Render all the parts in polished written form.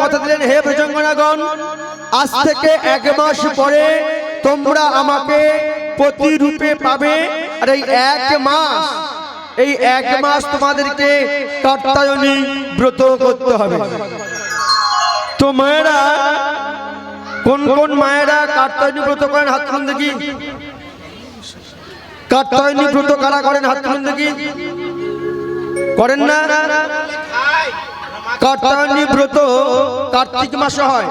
কথা দিলেন, হে ব্রজঙ্গনাগণ, আজ থেকে 1 মাস পরে তোমরা আমাকে প্রতিরূপে পাবে। আর এই 1 মাস তোমাদেরকে কাত্যায়নী ব্রত করতে হবে। তো মায়েরা, কোন কোন মায়েরা কাত্যায়নী ব্রত করেন হাত তুলুন দেখি। কাত্যায়নী ব্রত কারা করেন হাত তুলুন দেখি। করেন না? কাত্যায়নী ব্রত কার্তিক মাসে হয়,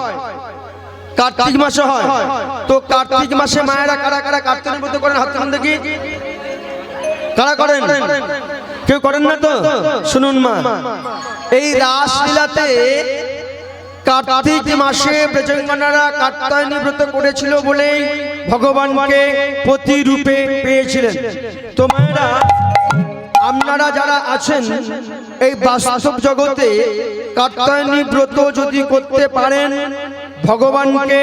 কার্তিক মাসে হয়। তো কার্তিক মাসে মায়েরা কারা কারা কাত্যায়নী ব্রত করেন হাত তুলুন দেখি। কারা করেন? কেউ করেন না তো? শুনুন মা, এই রাসলীলাতে কার্তিক মাসে ব্রজঙ্গনারা কাত্যায়নী ব্রত করেছিল বলেই ভগবানকে প্রতিরূপে পেয়েছিলেন। তো মায়েরা, আপনারা যারা আছেন এই বাস্তব জগতে কাত্যায়নী ব্রত যদি করতে পারেন, ভগবানকে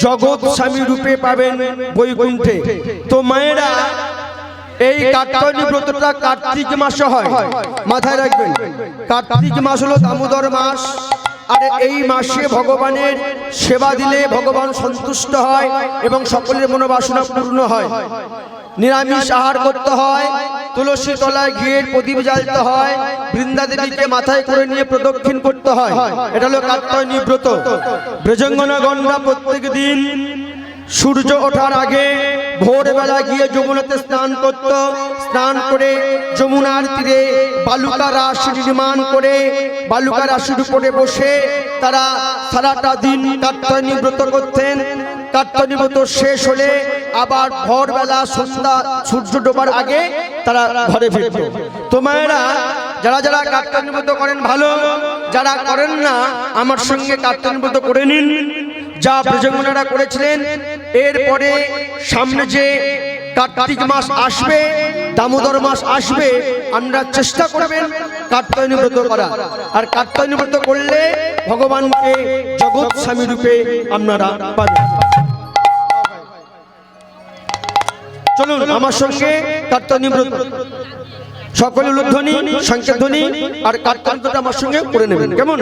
জগৎ স্বামী রূপে পাবেন বৈকুণ্ঠে। তো মায়েরা, এই কাত্যায়নী ব্রতটা কার্তিক মাসে হয়, মাথায় রাখবেন। কার্তিক মাস হলো দামোদর মাস। আর এই মাসে ভগবানের সেবা দিলে ভগবান সন্তুষ্ট হয় এবং সকলের মনোবাসনা পূর্ণ হয়। নিরামিষ আহার করতে হয়, তুলসী তলায় ঘিয়ের প্রদীপ জ্বালতে হয়, বৃন্দা দেবীকে মাথায় করে নিয়ে প্রদক্ষিণ করতে হয়। এটা হলো কাত্যায়নী ব্রত। ব্রজঙ্গনাগণরা প্রত্যেক দিন সূর্য ওঠার আগে ভোরবেলা গিয়ে যমুনাতে স্নান করত। স্নান করে যমুনার তীরে বালুকা রাস নির্মাণ করে বালুকা রাশির উপরে বসে তারা সারাটা দিন কাত্যায়নী ব্রত করতেন। কাত্যায়নী ব্রত শেষ হলে আবার ভোরবেলা সন্ধ্যা সূর্য ডোবার আগে তারা ঘরে ফিরত। তো মায়েরা, যারা যারা কাত্যায়নী ব্রত করেন ভালো, যারা করেন না আমার সঙ্গে কাত্যায়নী ব্রত করে নিন, যা ব্রজঙ্গনারা করেছিলেন। এরপরে সামনে যে কার্তিক মাস আসবে, দামোদর মাস আসবে, আমরা চেষ্টা করবেন কাত্যায়নী ব্রত করা। আর কাত্যায়নী ব্রত করলে ভগবানকে জগৎ স্বামী রূপে আপনারা পাবেন। চলুন আমার সঙ্গে কাত্যায়নী ব্রত, সকলে উলুধ্বনি, সংকেত ধ্বনি আর কাত্যায়নী ব্রত আমার সঙ্গে করে নেবেন, কেমন?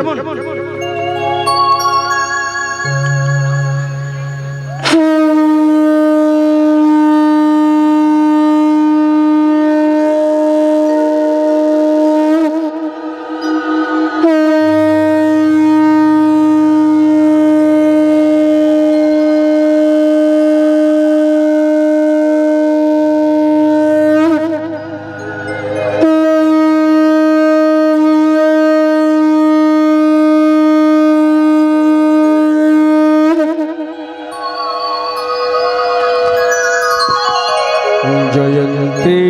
জয়ন্তী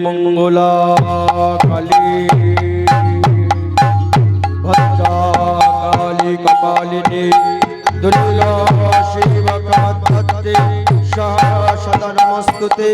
মঙ্গলা কালী ভদ্রা কালী কপালিনী দুর্গা শিবকাত্তে সদা নমস্তুতে।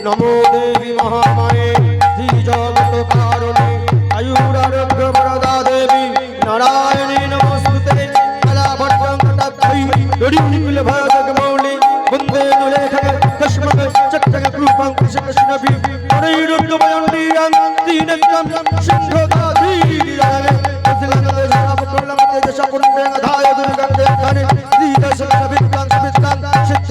নমো দেবী মহামায়ে শ্রী জগত কারণে আয়ুরারোগ্য বরদা দেবী নারায়ণী নমস্তুতে। কলা ভট্টং কটাক্ষৈ গরিকুল ভয়জগমৌলি বন্দে নুলেখক কস্মক চক্রক রূপং কৃষ্ণবি পরৈরুদ্ভয়ন্দিরং দীনত্বম সিংহদাধীরালে অধিলঙ্গতে সর্বপ্রলঙ্গতে দশপুণ্যং ধায় দুর্গন্ধে ধনে শ্রীদশবিত্তাং সুবিত্তাং সিদ্ধ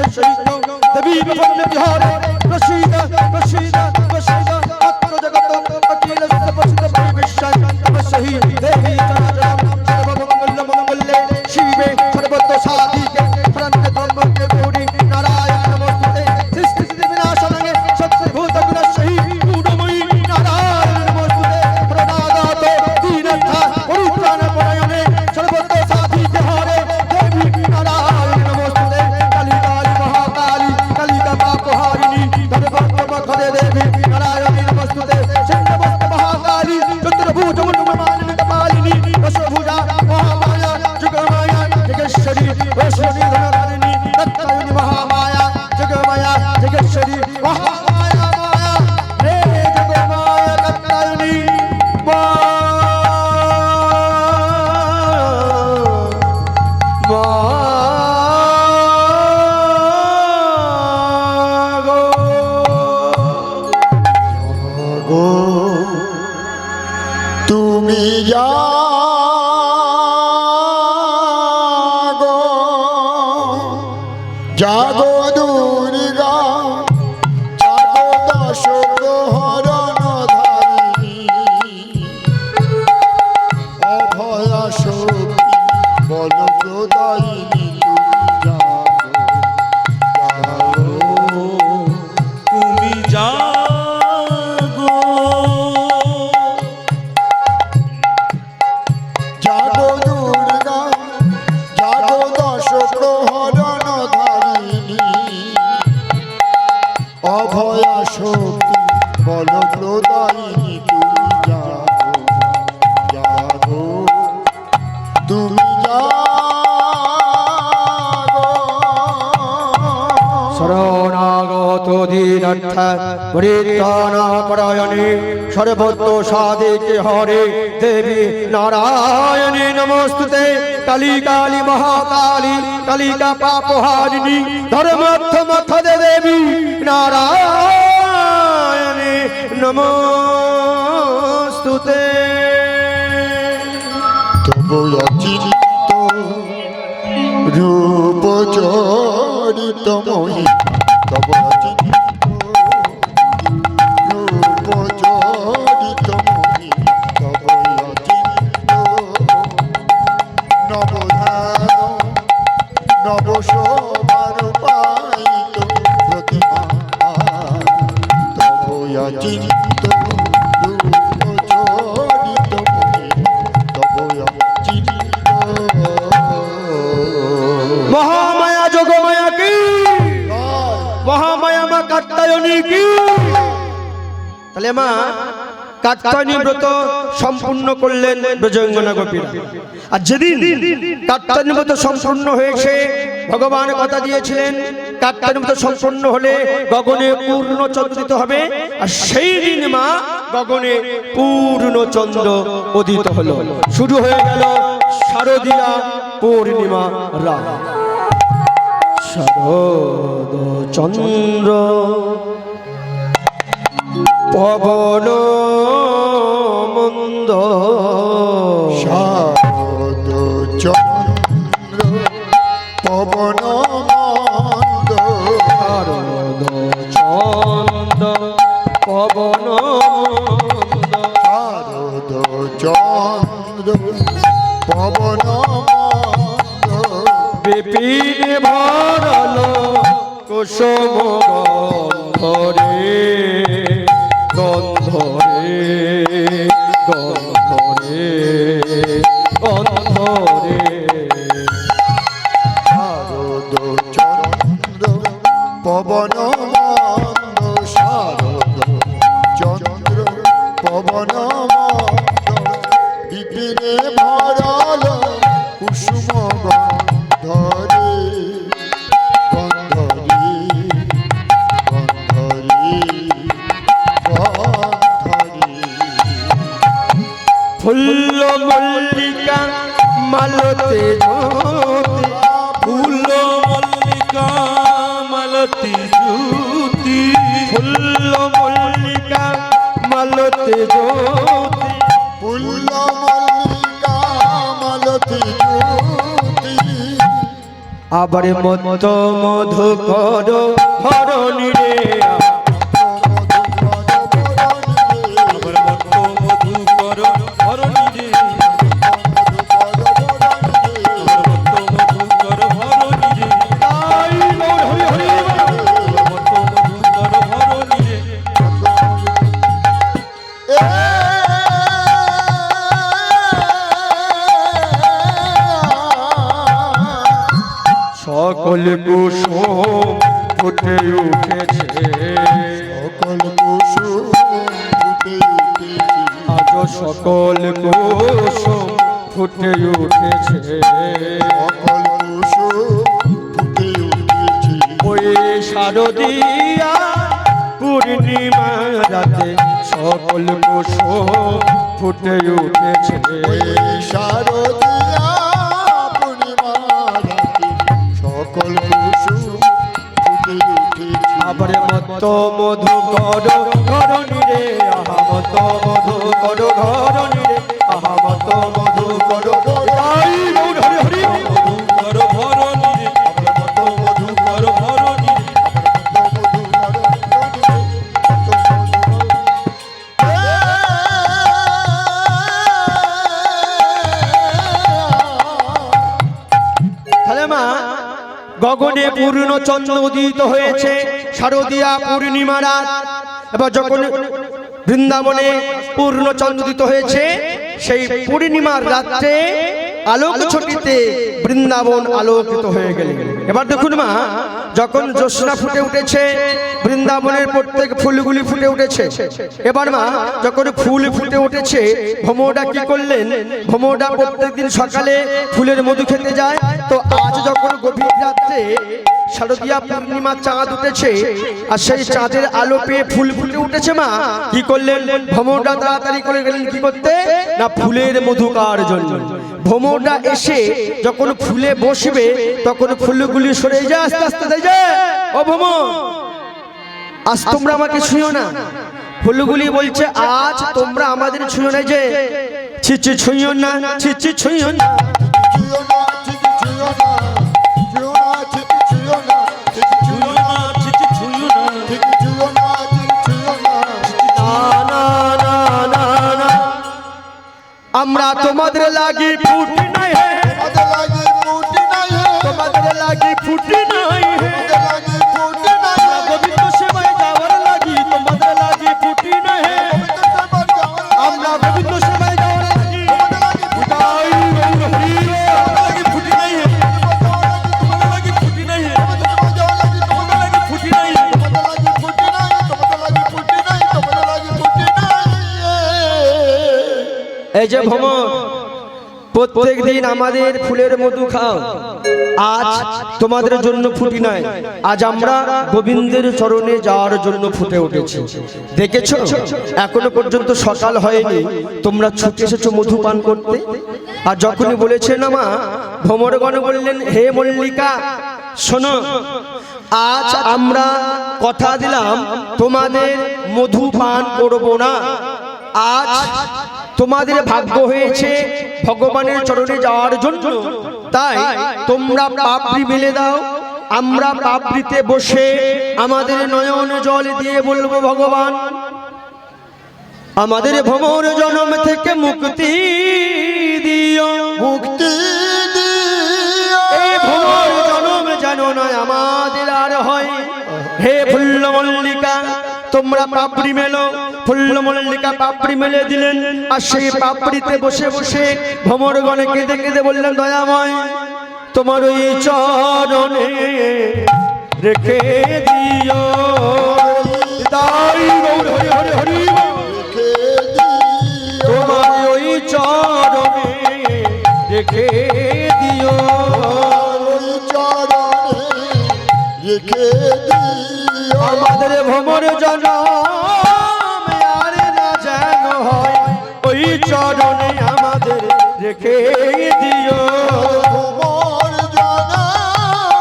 দেবী বিপন্নবিহারে প্রসীদ প্রসীদ প্রসীদ আত্মজগত অখিলস্য প্রসিদ্ধ পরিবিশ্বং তমসহি দেবী চরাচরং সর্বমঙ্গল মঙ্গলে শিবে সর্বত্র সাধিকে প্রান্তে ব্রহ্মকে গৌরী নারায়ণ নমস্তুতে। সৃষ্টি বিনাশনগে সত্যভূত গুণস্যহি গুণময়ী নারায়ণ নমস্তুতে। প্রণাদাত দীনত্থা পরিত্রাণ পরায়ণে সর্বত্র সাধিকে হরে দেবী নারায়ণ নমস্তুতে। কালী কালী মহাকালী কালিকা পাপহারিণী ধর্মমখরে দেবী নারায়ণী নমস্তুতে। চন্দ্রমস্ত মহাকালী চতুর্ভুজ মন্ডলমালিনী কপালিনী দশভুজা মহামায়া যুগমায়া জগেশ্বরী বৈষ্ণবী ধনধারিণী কাত্যায়নী মহামায়া জগমায়া জগেশ্বরী মহামায়া মায়া রে জগমায়া কাত্যায়নী মা তুমি যা অভয়া শক্তি বল প্রদায়িনী তুমি জাগো জাগো তুমি জাগো শরণাগত দীনার্থ পরিত্রাণা পরায়ণে সর্বত্র সাধিকে হরে দেবী নারায়ণী নমস্তুতে কালী কালী মহাকালী কালিকা পাপহারিণী ধর্মার্থ দেবী নারায়ণী নমস্তুতে। তবু অচিন্ত রূপ চরিত মোহি তবু অচিন্ত রূপ চরিত মোহি তবু অচিন্ত নবধান নবশোভার পাইত প্রতিমা তবু অচিন্ত রূপ চরিত মোহি তবু অচিন্ত মহামায়া যোগমায়া কি, মহামায়া মা কাত্যায়নী কি। তাহলে মা কাত্যায়নী ব্রত সম্পূর্ণ করলেন ব্রজাঙ্গনা গোপীরা। আর যেদিন কাত্যায়নী ব্রত সম্পূর্ণ হয়েছে, ভগবান কথা দিয়েছিলেন কাত্যায়নী ব্রত সম্পূর্ণ হলে গগনে পূর্ণ চন্দ্র উদিত হবে। আর সেই দিন মা গগনে পূর্ণ চন্দ্র উদিত হলো। শুরু হয়ে গেল শারদীয়া পূর্ণিমা রাত। শারদ চন্দ্র পবন মন্দ শারদ চন্দ্র পবন মন্দ শারদ চন্দ্র পবন মন্দ শারদ চন্দ্র পবন মন্দ বিপিন ভরল কুসুম গন্ধরে গন্ধরে গন্ধরে গন্ধরে শারদ চন্দ্র পবন মন্দ শারদ চন্দ্র পবন মন্দ বিপিনে ভরল কুসুম গন্ধরে গন্ধরে গন্ধরে গন্ধরে ফুল্ল মল্লিকা মালতে জ্যোতি ফুল মল্লিকা মালতী জ্যোতি ফুল্ল মল্লিকা মালতে জ্যোতি ফুল্ল মল্লিকা মালতী জ্যোতি আবার মত মধু কর হরণী রে আবার মত মধু কর হরণী রে আবার মত মধু কর হরণী রে মত মধু কর হরণী রে সকল কুসুম ফুটে উঠেছে সকল কুসুম ফুটে উঠেছে আজ সকল কুসুম ফুটে উঠেছে সকল কুসুম ফুটে উঠেছে ওই শারদীয়া পূর্ণিমা রাতে সকল কুসুম ফুটে উঠেছে ওই শারদীয়া পূর্ণিমা রাতে সকল কুসুম ফুটে উঠেছে আবার মত মধু কর ঘরণী রে আহা মত মধু কর ঘরণী রে আহা মত মধু কর হরি হরি মধু কর হরণী রে আবার মত মধু কর হরণী রে তাহলে মা গগনে পূর্ণ চন্দ্র উদিত হয়েছে শারদীয়া পূর্ণিমা রাত। এবার যখন বৃন্দাবনে পূর্ণ চন্দ্র উদিত হয়েছে সেই পূর্ণিমার রাত্রে আলোক ছটিতে বৃন্দাবন আলোকিত হয়ে গেল। এবার দেখুন মা, যখন জ্যোৎস্না ফুটে উঠেছে, বৃন্দাবনের প্রত্যেক ফুলগুলি ফুটে উঠেছে। এবার মা, যখন ফুল ফুটে উঠেছে, ভ্রমরটা কি করলেন? ভ্রমরটা প্রত্যেকদিন সকালে ফুলের মধু খেতে যায়। তো আজ যখন গভীর রাত্রে শারদীয়া পূর্ণিমা চাঁদ উঠেছে, আর সেই চাঁদের আলো পেয়ে ফুল ফুটে উঠেছে, মা কি করলেন? ভ্রমরটা তাড়াতাড়ি করে গেলেন কি করতে? না, ফুলের মধু খাওয়ার জন্য। ভ্রমরটা এসে যখন ফুলে বসবে, তখন ফুলগুলি সরে যায় আস্তে আস্তে। তাই যে ও ভ্রমর, আজ তোমরা আমাকে ছুঁয়ো না। ফুলগুলি বলছে আজ তোমরা আমাদের ছুঁয়ো না, যে ছি ছি ছুঁয়ো না, ছি ছি ছুঁয়ো না। ছুঁয়ো না, ঠিক ছুঁয়ো না, ছুঁয়ো না, ঠিক ছুঁয়ো না, ঠিক ছুঁয়ো না, ঠিক ছুঁয়ো না, ঠিক ছুঁয়ো না, ঠিক ছুঁয়ো না। না না না না না, আমরা তোমাদের লাগি ফুটি নাই হে, তোমাদের লাগি ফুটি নাই হে, তোমাদের লাগি ফুটি নাই হে, তোমাদের লাগি ফুটি নাই হে, গোবিন্দ সেবায় যাওয়ার লাগি তোমাদের লাগি ফুটি নাই হে, আমরা গোবিন্দ সেবায় যাওয়ার লাগি ফুটাই লাগি ফুটি নাই হে, তোমাদের লাগি ফুটি নাই হে, তোমাদের লাগি ফুটি নাই হে। এই যে ভ্রমর, প্রত্যেক দিন আমাদের ফুলের মধু খাও, আজ তোমাদের জন্য ফুটি নাই। আজ আমরা গোবিন্দের চরণে যাওয়ার জন্য ফুটে উঠেছি। দেখেছো, এখনো পর্যন্ত সকাল হয়নি, তোমরা ছুটে এসেছো মধু পান করতে। আর যখনই বলেছে না মা, ভ্রমরগণ বললেন হে মল্লিকা শোনো, আজ আমরা কথা দিলাম তোমাদের মধু পান করব না। আজ তোমাদের ভাগ্য হয়েছে ভগবানের চরণে যাওয়ার জন্য, তাই তোমরা পাপড়ি মেলে দাও। আমরা পাপড়িতে বসে আমাদের নয়ন জল দিয়ে বলবো, ভগবান আমাদের ভ্রমর জন্ম থেকে মুক্তি দিও, মুক্তি দিও, এই ভ্রমর জন্ম যেন নয় আমাদের আর হয়। হে ফুল্ল মল্লিকা, তোমরা পাপড়ি মেলো। ফুল্ল মল্লিকা পাপড়ি মেলে দিলেন, আর সেই পাপড়িতে বসে বসে ভ্রমরগণে কেঁদে কেঁদে বললেন, দয়াময় তোমার ওই চরণে রেখে দিও, তাই গৌর হরি হরি হরি বল। রেখে দিও, তোমার ওই চরণে রেখে দিও, ওই চরণে রেখে দিও, আমাদের ভ্রমর জনম আর না যেন হয়, ওই চরণে আমাদের রেখে দিও। তোমার জানা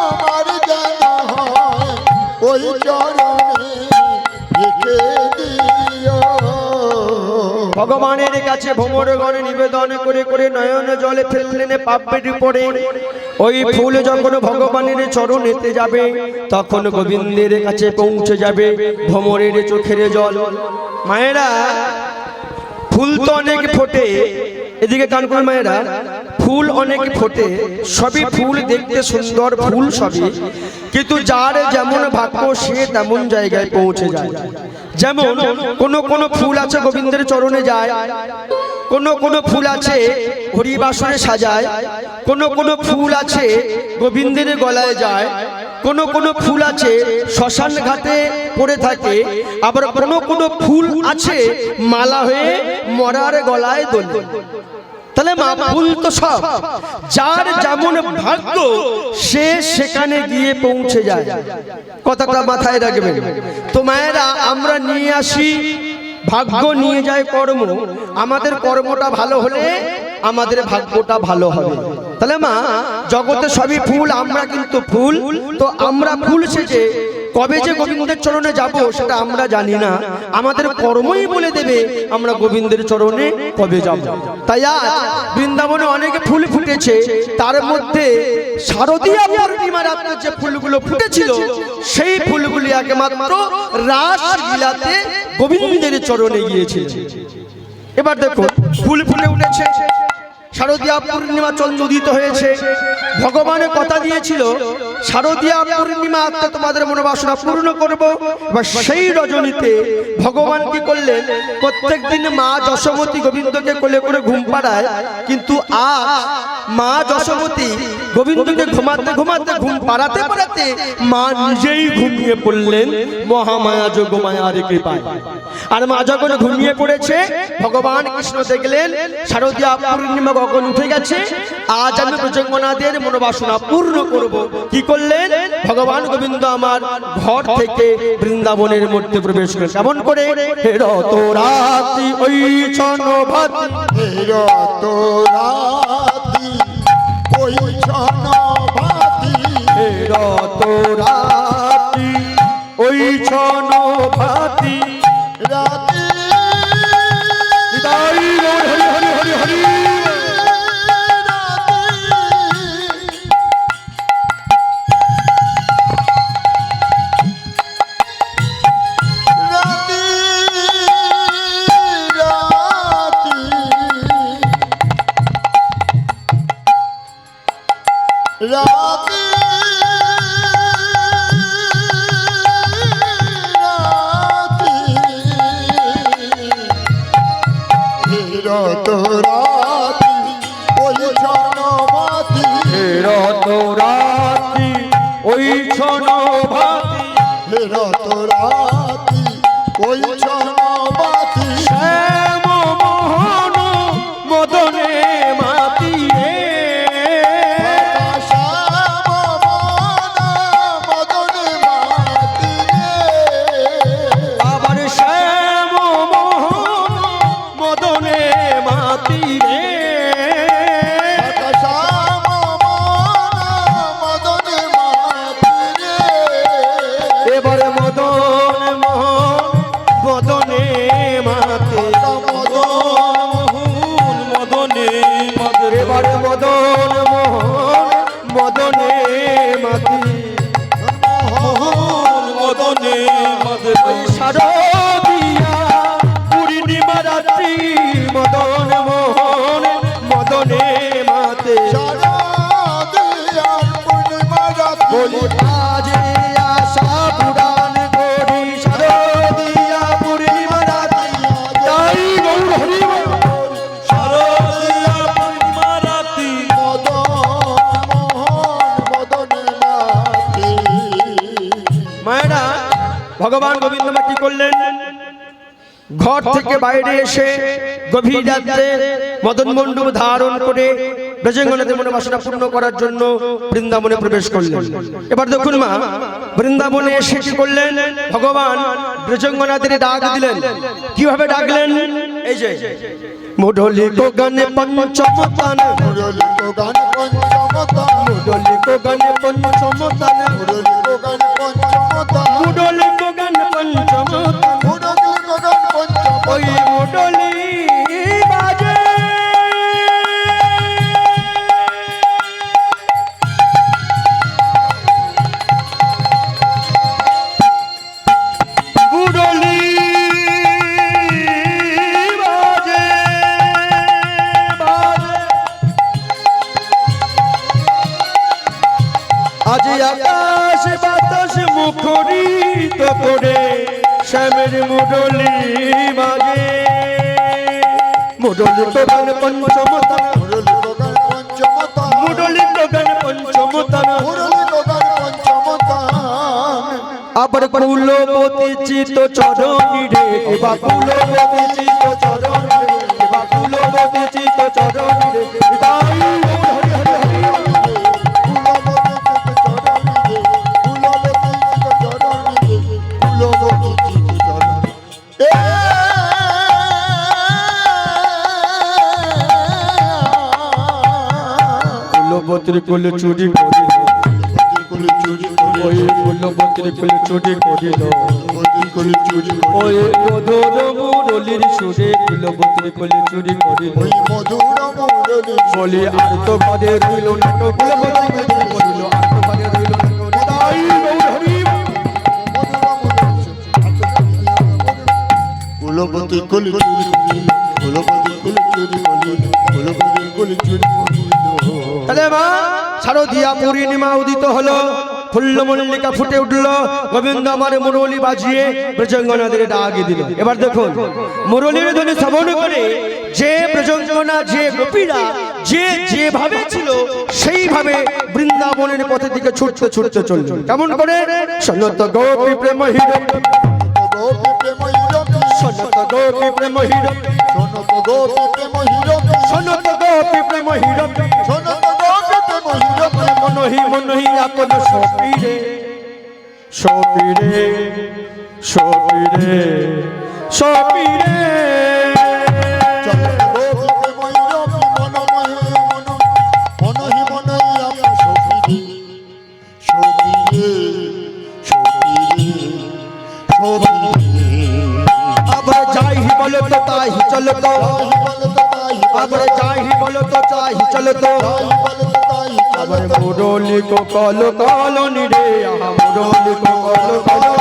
আমার জানা হয়, ওই চরণে রেখে দিও। ভগবানের কাছে ভ্রমরগণে নিবেদন করে করে নয়ন জলে ফেললেন পাপড়ি পড়ে। ওই ফুল যখন ভগবানের চরণেতে যাবে, তখন গোবিন্দের কাছে পৌঁছে যাবে ভ্রমরের চোখের জল। মায়েরা, ফুল তো অনেক ফোটে, এদিকে কান করুন মায়েরা, ফুল অনেক ফোটে, সবই ফুল দেখতে সুন্দর ফুল সবই, কিন্তু যার যেমন ভাগ্য সে তেমন জায়গায় পৌঁছে যায়। যেমন কোন ফুল আছে গোবিন্দের চরণে যায়, কোন ফুল আছে হরিবাসরে সাজায়, কোন ফুল আছে গোবিন্দের গলায় যায়, কোন ফুল আছে শ্মশান ঘাটে পড়ে থাকে, আবার কোন ফুল আছে মালা হয়ে মরার গলায় দোলে। তাহলে মা, ফুল তো সব যার যেমন ভাগ্য সে সেখানে গিয়ে পৌঁছে যায়, কথাটা মাথায় রাখবেন। তো মায়েরা, আমরা নিয়ে আসি ভাগ্য, নিয়ে যায় কর্ম। আমাদের কর্মটা ভালো হলে আমাদের ভাগ্যটা ভালো হবে। তাহলে মা, জগতে সবই ফুল, আমরা কিন্তু ফুল। তো আমরা ফুল সেজে কবে যে গোবিন্দের চরণে যাব সেটা আমরা জানি না, আমাদের কর্মই বলে দেবে আমরা গোবিন্দের চরণে কবে যাব। তাই আজ বৃন্দাবনে অনেক ফুল ফুটেছে, তার মধ্যে শারদীয়া পূর্ণিমা রাতে যে ফুলগুলো ফুটেছিল সেই ফুলগুলি একমাত্র রাস লীলাতে গোবিন্দের চরণে গিয়েছিল। এবার দেখো, ফুল ফুটে উঠেছে, শারদীয়া পূর্ণিমা চন্দ্র উদিত হয়েছে। ভগবানের কথা দিয়েছিল শারদীয়া পূর্ণিমা আত্মা তোমাদের মনোবাসনা পূর্ণ করব। এবার সেই রজনীতে ভগবান কি করলেন, প্রত্যেক দিন মা যশোমতী গোবিন্দকে কোলে করে ঘুম পাড়ায়, কিন্তু আজ মা যশোমতী গোবিন্দকে ঘুমাতে ঘুমাতে ঘুম পাড়াতে পাড়াতে মা নিজেই ঘুমিয়ে পড়লেন মহামায়া যোগমায়ার কৃপায়। আর মা যখন ঘুমিয়ে পড়েছে, ভগবান কৃষ্ণ দেখলেন শারদীয়া পূর্ণিমা কখন উঠে গেছে, আজ আমি ব্রজঙ্গনাদের মনোবাসনা পূর্ণ করব। কি করলেন, ভগবান গোবিন্দ আমার ঘর থেকে বৃন্দাবনের মধ্যে প্রবেশ করলেন। কেমন করে, রত রাতি ওই ছনভাতি, রত রাতি ওই ছনভাতি, রত রাতি ওই ছনভাতি, রাতি তাই হরি হরি হরি হরি। রাতি রত রাতি ওই ছনভাতি, রত রাতি ওই ছনভাতি, রত রাতি ওই ছনভাতি, শ্যাম মোহন মদনে মাতি রে, আবার শ্যাম মোহন মদনে মাতি রে, এবারে মদন মোহন মদনে মাতে, মোহন মদনে মদনে এবারে মদন মোহন মদনে মাতি, মোহন মদনে মদনে শারদীয়া পূর্ণিমা রাত্রি মদন মোহন মদনে মাতে, বলি আজে আশা পুরাণ করি শারদীয়া পূর্ণিমা রাত্রি, তাই গৌর হরি বল। শারদীয়া পূর্ণিমা রাতি মায়েরা, ভগবান গোবিন্দ মা কি করলেন, ঘর থেকে বাইরে এসে গভীর রাত্রে মদন মণ্ডপ ধারণ করে ব্রজঙ্গনাথের মনোবাসনা পূর্ণ করার জন্য বৃন্দাবনে প্রবেশ করলেন। এবার দেখুন মা, বৃন্দাবনে এসে কি করলেন, ভগবান ব্রজঙ্গনাথের ডাক দিলেন। কিভাবে ডাকলেন, এই যে মুডলি কোগনে পঞ্চমতান, মুডলি কোগনে পঞ্চমতান, মুডলি কোগনে পঞ্চমতান, ওই মুডলি বাজে, মুডলি বাজে বাজে, আজ আকাশ বাতাস মুখরিত করে শ্যামের মুডলি বাজে, মুডলি কোগনে পঞ্চমতান, মুডলি কোগনে পঞ্চমতান, আবার কুলবতী চিত চরণী রে, এবার কুলবতী চিত চরণী রে, এবার কুলবতী চিত চরণী রে, তাই হরি হরি হরি হরি। কুলবতীর কোলে চুরি করিল, ওই কুলবতীর কোলে চুরি করিল, ওই মধুর মুরলীর সুরে কুলবতীর কোলে চুরি করিল, বলি আর তো বাদে রইল না তো, কুলবতীর কোলে করিল আর তো বাদে রইল না তো, তাই গৌর হরি বল। কুলপতি কুল চুরি কুলপতি কুল চুরি কুলপতি কুল চুরি তাহলে মা শারদিয়া পূর্ণিমা উদিত হলো, ফুল্ল মল্লিকা ফুটে উঠলো, গোবিন্দ আমার মুরলী বাজিয়ে ব্রজঙ্গনাদের ডাক দিল। এবার দেখুন মুরলীর ধ্বনি শ্রবণ করে যে ব্রজঙ্গনা, যে গোপীরা যে যেভাবে ছিল সেইভাবে বৃন্দাবনের পথের দিকে ছুটতে ছুটতে চলল। কেমন করে? সনত গোপী প্রেম হিরো, গোপী প্রেম হিরণী, সনত গোপী প্রেম হিরো, শোনত গোপী প্রেম হিরণী, সনত গোপী প্রেম হিরো, শোনত গোপী প্রেম হিরণী, মনহি মনহি আপন সপীরে, সপীরে, সপীরে, সপীরে। শোনত গোপী প্রেম হিরণী, মনহি মনহি আপন সপীরে, সপীরে, সপীরে, সপীরে। আবার যাই বলো তো তাই চলো তো, আবার যাই বলো তো তাই চলো তো, আবার মুরলী কো কল কলনি রে, আহা মুরলী কো কল কলনি,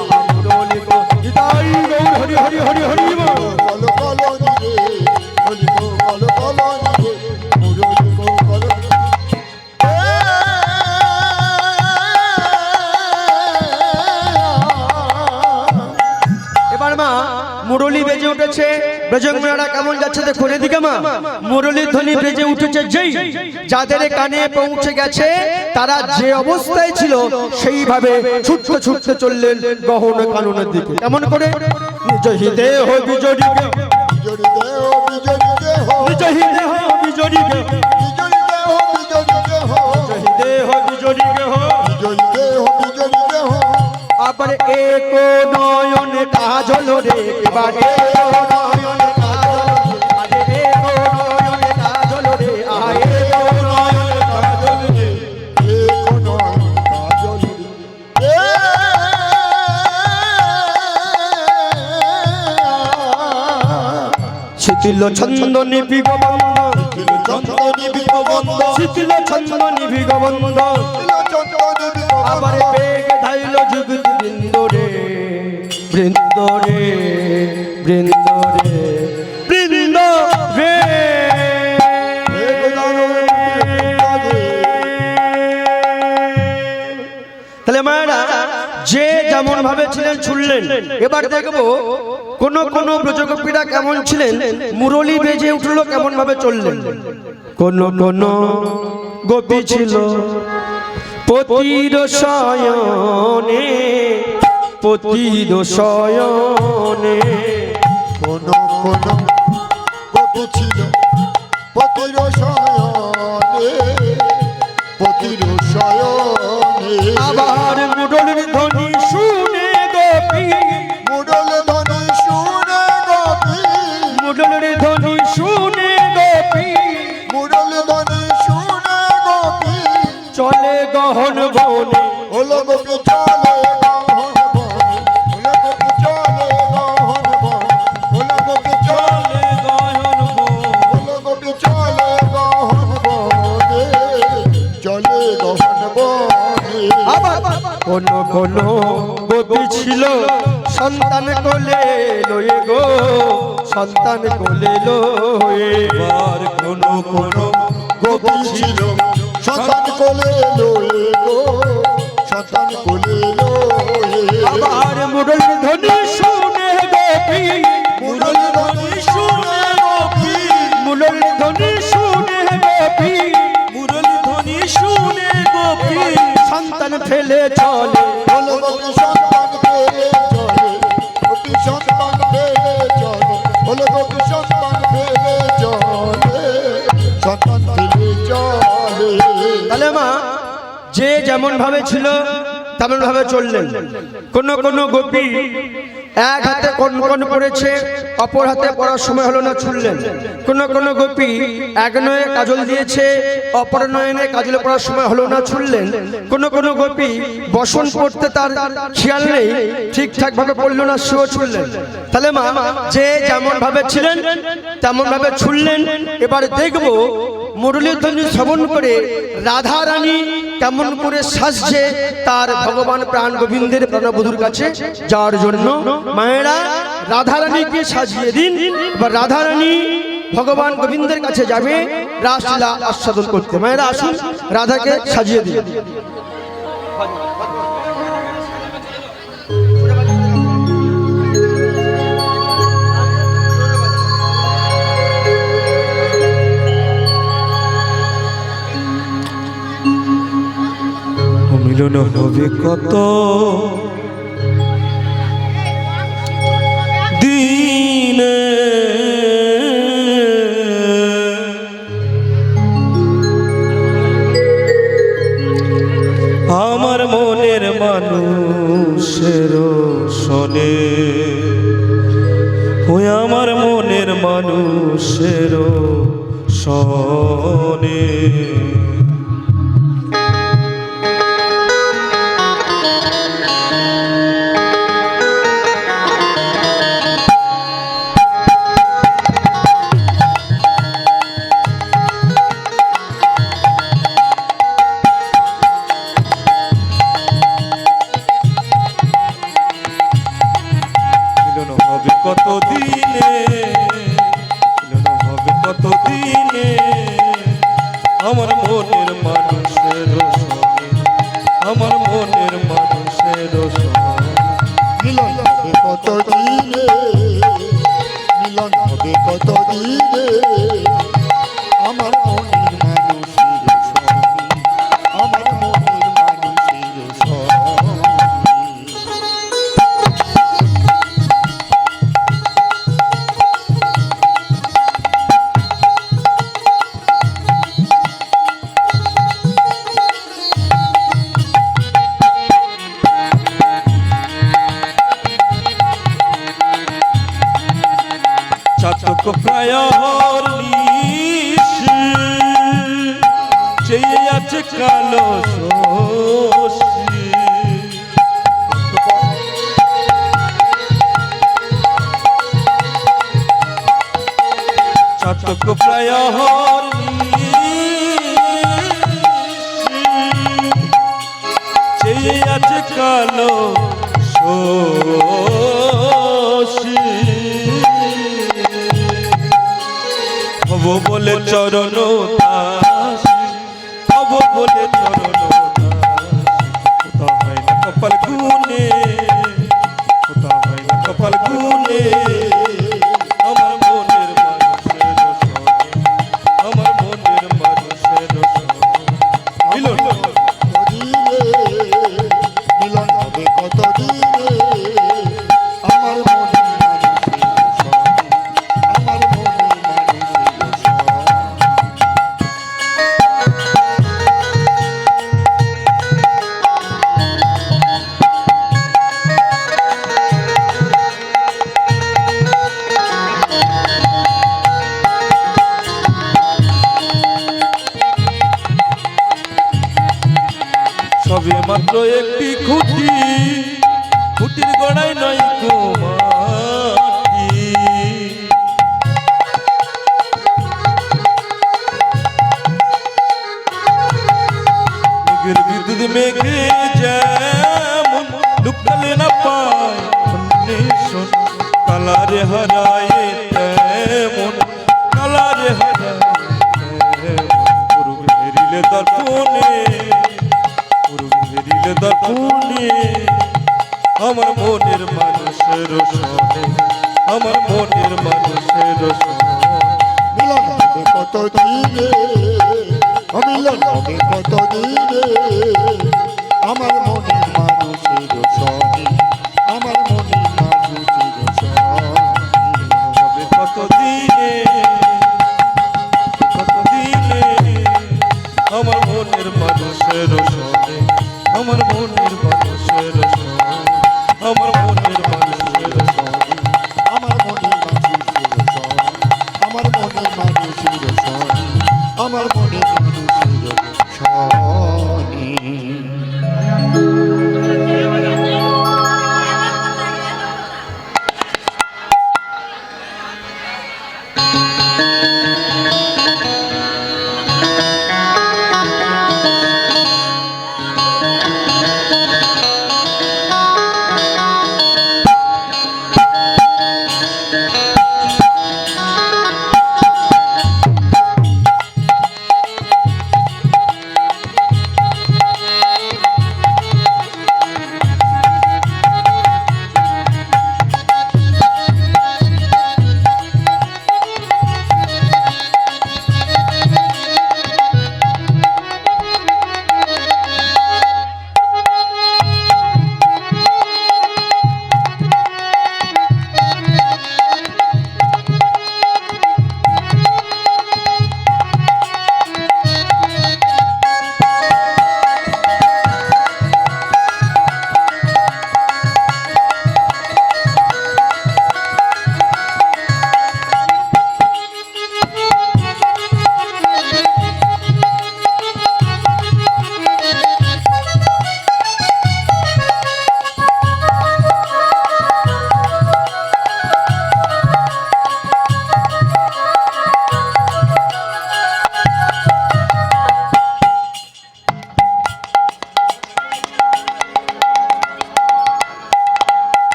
আহা মুরলী কো হৃদয় গৌর হরি হরি হরি হরি বল। এবার মা মুরলী বেজে উঠেছে, ব্রজঙ্গনারা কেমন যাচ্ছে দেখুন এদিকে মা। মুরলীর ধ্বনি বেজে উঠেছে, যেই যাদের কানে পৌঁছে গেছে তারা যে অবস্থায় ছিল সেইভাবে ছুটতে ছুটতে চললেন গহন কাননের দিকে। কেমন করে? নিজ দেহ বিজড়ি গে, নিজ দেহ বিজড়ি গে, নিজ দেহ বিজড়ি গে হো, আবার এক নয়ন কাজল রে, এবার এক নয়ন কাজল, আরে এক নয়ন কাজল রে, আহা এক নয়ন কাজল রে। শিথিল ছন্দ নিবিগ বন্ধ, শিথিল ছন্দ নিবিগ বন্ধ, আবার বেগ ধাইল যুগত বৃন্দ রে, বৃন্দ রে, বৃন্দ রে, বৃন্দ রে। তাহলে মায়েরা যে যেমন ভাবে ছিলেন ছুটলেন। এবার দেখবো কোন কোন ব্রজগোপীরা কেমন ছিলেন, মুরলী বেজে উঠলো কেমন ভাবে চললেন। কোন কোন গোপী ছিল পতির শয়নে, পতির শয়নে, কোন কোন গোপী ছিল পতির শয়নে, পতির শয়নে। আবার মুরলীর ধ্বনি শুনে গোপী, মুরল ধ্বনি শুনে গোপী, মুরলীর ধ্বনি শুনে গোপী, মুরল ধ্বনি শুনে গোপী, চলে গহন বনে। হলো গোপী চলে গহন বনে, হলো গোপী চলে গহন বনে, হলো গোপী চলে, হলো গোপী চলে গহন বনে, চলে গহন বনে। আবার কোন কোন গোপী ছিল সন্তান কোলে লয়ে গো, সন্তান কোলে লয়ে। আর কোন কোন গোপী ছিল সন্তান কোলে লয়ে গো, সন্তান কোলে লয়ে। আবার মুরলীর ধ্বনি শুনে গোপী, মুরল ধ্বনি শুনে গোপী, মুরলীর ধ্বনি শুনে গোপী, মুরলী ধ্বনি শুনে গোপী, সন্তান ফেলে চলে। হলো গোপী সন্তান ফেলে চলে, গোপী সন্তান ফেলে চলে, হলো গোপী সন্তান ফেলে চলে, সন্তান ফেলে চলে। তাহলে মা যে যেমন ভাবে ছিল তেমন ভাবে চললেন। কোন কোন গোপী এক হাতে কনকন পড়েছে, অপর হাতে পড়ার সময় হলো না, ছুটলেন। কোন কোন গোপী এক নয়ে কাজল দিয়েছে, অপর নয়নে কাজল পড়ার সময় হলো না, ছুটলেন। কোন কোন গোপী বসন পড়তে তার খেয়াল নেই, ঠিকঠাক ভাবে পড়লো না, সেও ছুটলেন। তাহলে মা যে যেমন ভাবে ছিলেন তেমন ভাবে ছুটলেন। এবার দেখবো মুরলীর ধ্বনি শ্রবণ করে রাধা রানী কেমন করে সাজছে তার ভগবান প্রাণ গোবিন্দের প্রাণবধূর কাছে যাওয়ার জন্য। মায়েরা রাধা রানীকে সাজিয়ে দিন। এবার রাধা রানী ভগবান গোবিন্দের কাছে যাবে, রাসলীলা আস্বাদন করতে। মায়েরা আসুন, রাধাকে সাজিয়ে দিন। মিলন হবে কত দিনে, আমার মনের মানুষের শোনে, ওই আমার মনের মানুষের শোনে। কত দিনে মিলন হবে, কত দিনে আমার মনের মানুষের সঙ্গে, আমার মনের মানুষের সঙ্গে। মিলন হবে কত দিনে, মিলন হবে কত দিনে আমার মনের মানুষের সঙ্গে, আমার মনের মানুষের সঙ্গে। চাতক প্রায় নিশি চেয়ে আছে কালো শশী, চাতক প্রায় চেয়ে আছে কালো শশী। হব বলে চরণ দাসী, হব বলে চরণ দাসী, কোথা হয় না কপাল গুনে, কোথা হয় না কপাল গুনে আমার মনের মানুষের সঙ্গে, আমার মনের মানুষের সঙ্গে। মিলন মিলন হবে কত দিনে আমার মনের মানুষের সঙ্গে, আমার মনের মানুষের সঙ্গে। সবে মাত্র একটি খুঁটি, খুঁটির গোড়ায় নয় কুমারী, মেঘের বিদ্যুৎ মেঘে যেমন লুকালে না পায় অন্বেষণ, কালারে হারায় তেমন, কালারে হারায় পুরুষ হেরিলে দর্পণে, হেরিলে দর্পণে আমার মনের মানুষের সঙ্গে, আমার মনের মানুষের সঙ্গে। মিলন হবে কত দিনে, মিলন হবে কত দিনে আমার মনের মানুষের সঙ্গে, আমার মনের মানুষের সঙ্গে। হবে কত দিনে, কত দিনে আমার মনের মানুষের সঙ্গে, আমার মনের মানুষের সঙ্গে, আমার মনের মানুষের সঙ্গে, আমার মনের মানুষের সঙ্গে, আমার মনের মানুষের সঙ্গে, আমার মনের মানুষের সঙ্গে।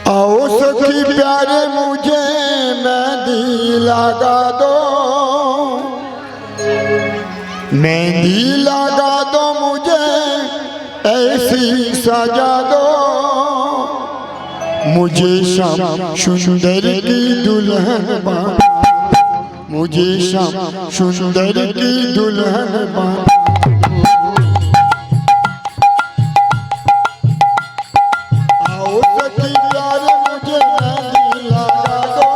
आओ सखी प्यारे मुझे मेहंदी लगा दो, मेहंदी लगा दो मुझे ऐसी सजा दो, मुझे श्याम सुंदर की दुल्हन बना, मुझे श्याम सुंदर की दुल्हन बना। आओ सखी प्यारे मुझे मेहंदी लगा दो,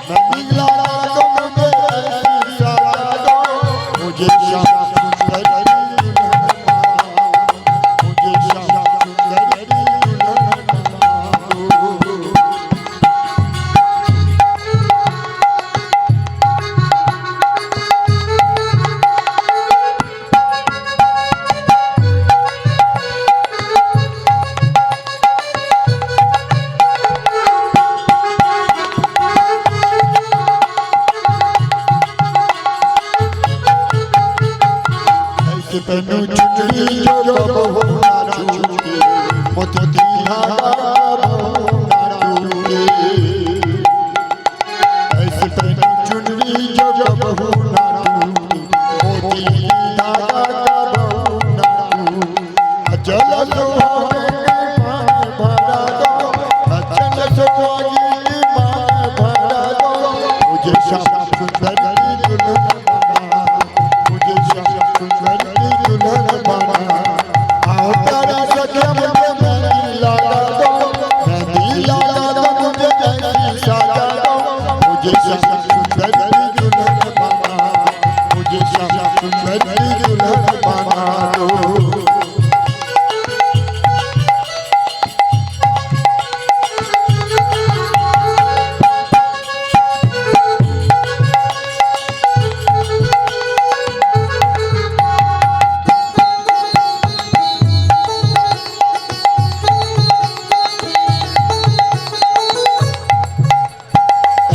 मेहंदी लगा दो मुझे ऐसी सजा दो, मुझे श्याम सुंदर की दुल्हन बना, मुझे श्याम सुंदर की दुल्हन बना दो। ऐसे पहनू चुनरी जो बहू ना छूटे, मोती धागा बहू ना टूटे। ऐसे पहनू चुनरी जो बहू ना छूटे, मोती धागा बहू ना टूटे। अचल सुहागे मान भरा दो, अचल सुहागे मान भरा दो, मुझे श्याम सुंदर की दुल्हन बना, मुझे श्याम सुंदर की दुल्हन बना। आओ प्यारा सखिया मुझे मेहंदी लगा दो, मेहंदी लगा दो मुझे ऐसी सजा दो, मुझे श्याम सुंदर की दुल्हन बना, मुझे श्याम सुंदर की दुल्हन बना दो।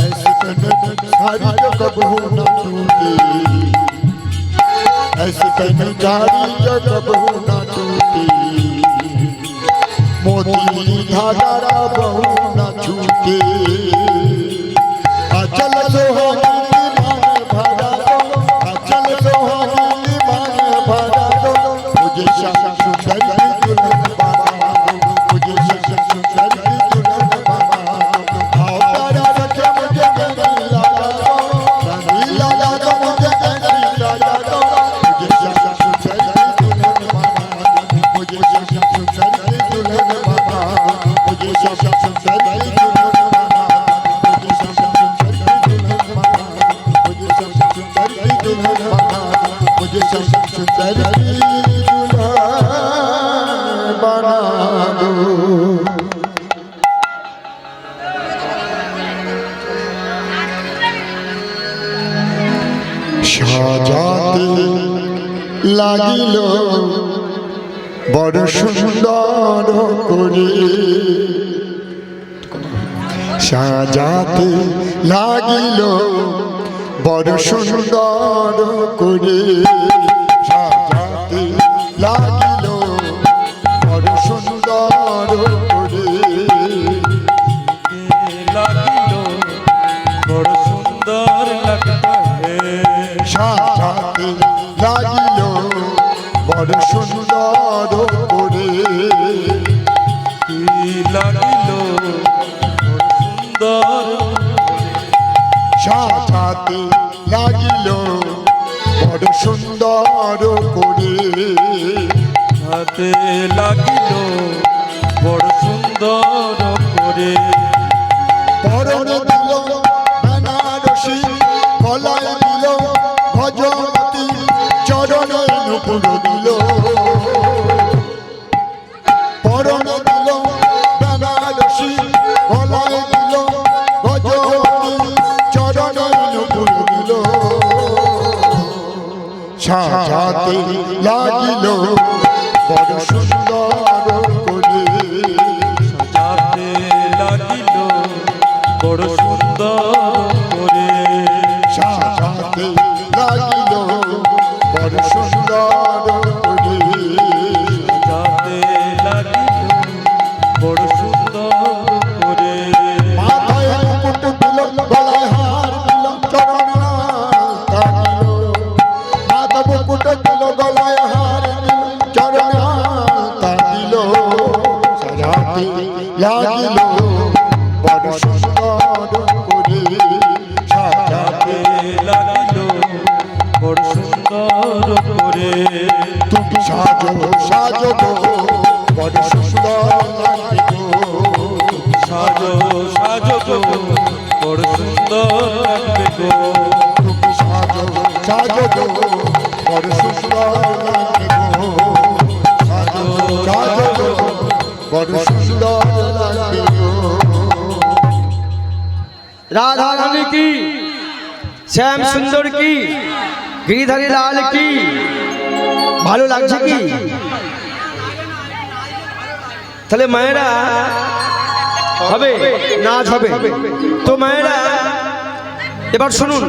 ऐसे पहनू साड़ी जो कबहू न टूटे, ऐसे पहनू साड़ी जो कबहू न टूटे, मोती धागा बहू न छूटे। अचल सुहागी मान भरा दो, अचल सुहागी मान भरा दो, मुझे श्याम सुंदर की दुल्हन बना दो, मुझे श्याम सुंदर की दुल्हन बना दो। आओ प्यारा सखिया मुझे मेहंदी लगा दो, मेहंदी लगा दो मुझे ऐसी सजा दो, मुझे श्याम सुंदर की दुल्हन बना दो, मुझे श्याम सुंदर की दुल्हन बना दो, मुझे श्याम सुंदर की दुल्हन बना दो, मुझे श्याम सुंदर की दुल्हन बना दो, मुझे श्याम सुंदर की दुल्हन बना दो, मुझे श्याम सुंदर की दुल्हन बना दो। সাজাতে লাগিল বড় সুন্দর করে, সাজাতে লাগিল বড় সুন্দর করে, সাজাতে লাগিল বড় সুন্দর করে। লাগিল বড় সুন্দর লাগতা হে, সাজাতে লাগিল বড় সুন্দর করে, লাগিল বড় সুন্দর, সাজাতে লাগিল বড় সুন্দর করে। হাতে লাগিল বড় সুন্দর করে। পরনে দিল বেনারসি, গলায় দিল ভজমতি, চরণে নুপুর দিল। পরনে দিল বেনারসি, গলায় দিল ভজমতি, চরণে নুপুর দিল। সাজাতে লাগিল বড় সুন্দর করে, সাজাতে লাগিল বড় সুন্দর করে। সাজাতে লাগিল বড় সুন্দর করে, সাজাতে লাগিল বড় সুন্দর করে। সাজাতে লাগিল বড় সুন্দর করে সাজাতে লাগিল বড় সুন্দর করে তুমি সাজো সাজো গো বড় সুন্দর লাগে গো সাজো সাজো গো বড় সুন্দর লাগবে গো তুমি সাজো সাজো গো বড় সুন্দর লাগে গো সাজো সাজো গো বড় সুন্দর লাগে গো রাধা রানী কি, শ্যাম সুন্দর কি, গিরিধারী লাল কি, ভালো লাগছে কি? তাহলে মায়েরা হবে, নাচ হবে। তো মায়েরা এবার শুনুন,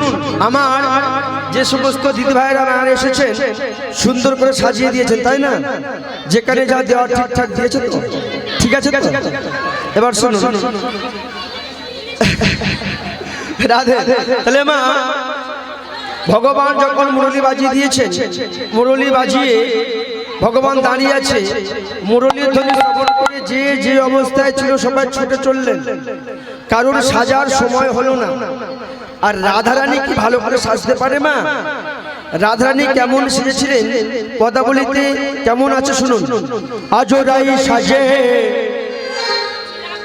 আমার যে সমস্ত দিদি ভাইরা মায়েরা এসেছেন সুন্দর করে সাজিয়ে দিয়েছেন, তাই না? যেখানে যা দেওয়া ঠিকঠাক দিয়েছে তো, ঠিক আছে তো? এবার শুনুন রাধে। তাহলে মা, ভগবান যখন মুরলী বাজিয়ে দিয়েছেন, মুরলী বাজিয়ে ভগবান দাঁড়িয়ে আছে, মুরলীর ধ্বনি শ্রবণ করে যে যে অবস্থায় ছিল সবাই ছুটে চললেন, কারোর সাজার সময় হলো না। আর রাধারানী কি ভালো করে সাজতে পারে মা? রাধারানী কেমন সেজেছিলেন পদাবলিতে কেমন আছে শুনুন। আজরাই সাজে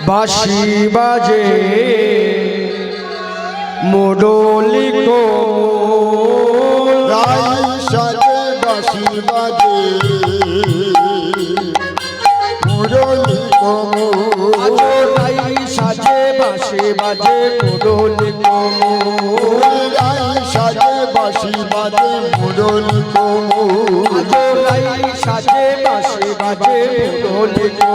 বাঁশি বাজে মুরলী গো, রাই সাজে বাঁশি বাজে মুরলী কোমল আজরাই সাজে বাঁশি বাজে মুরলী গো, রাই সাজে বাঁশি বাজে মুরলী কোমল আজরাই সাজে বাঁশি বাজে মুরলী গো,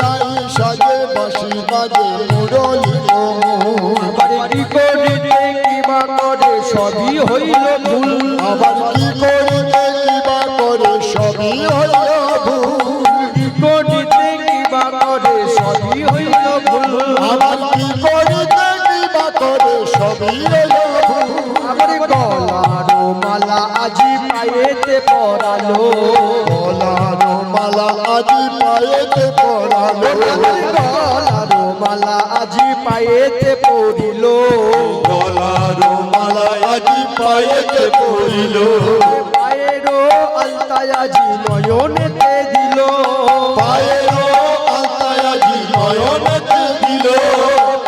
রাই সাজে বাঁশি বাজে মুরলী কোমল আবার কি করিতে কিবা করে সবই হইল ভুল, আবার কি করিতে কিবা করে সবই হইল ভুল কি করিতে কিবা করে সবই হইল ভুল, আবার কি করিতে কিবা করে সবই হইল ভুল আবার গলার মালা আজি পায়েতে পরালো, গলার মালা আজি পায়েতে পরালো গলার মালা আজি পায়েতে পড়িল, গলার মালা আজি পায়েতে পড়িল পায়েরও আলতায় আজি নয়নেতে দিল, পায়েরও আলতায় আজি নয়নেতে দিল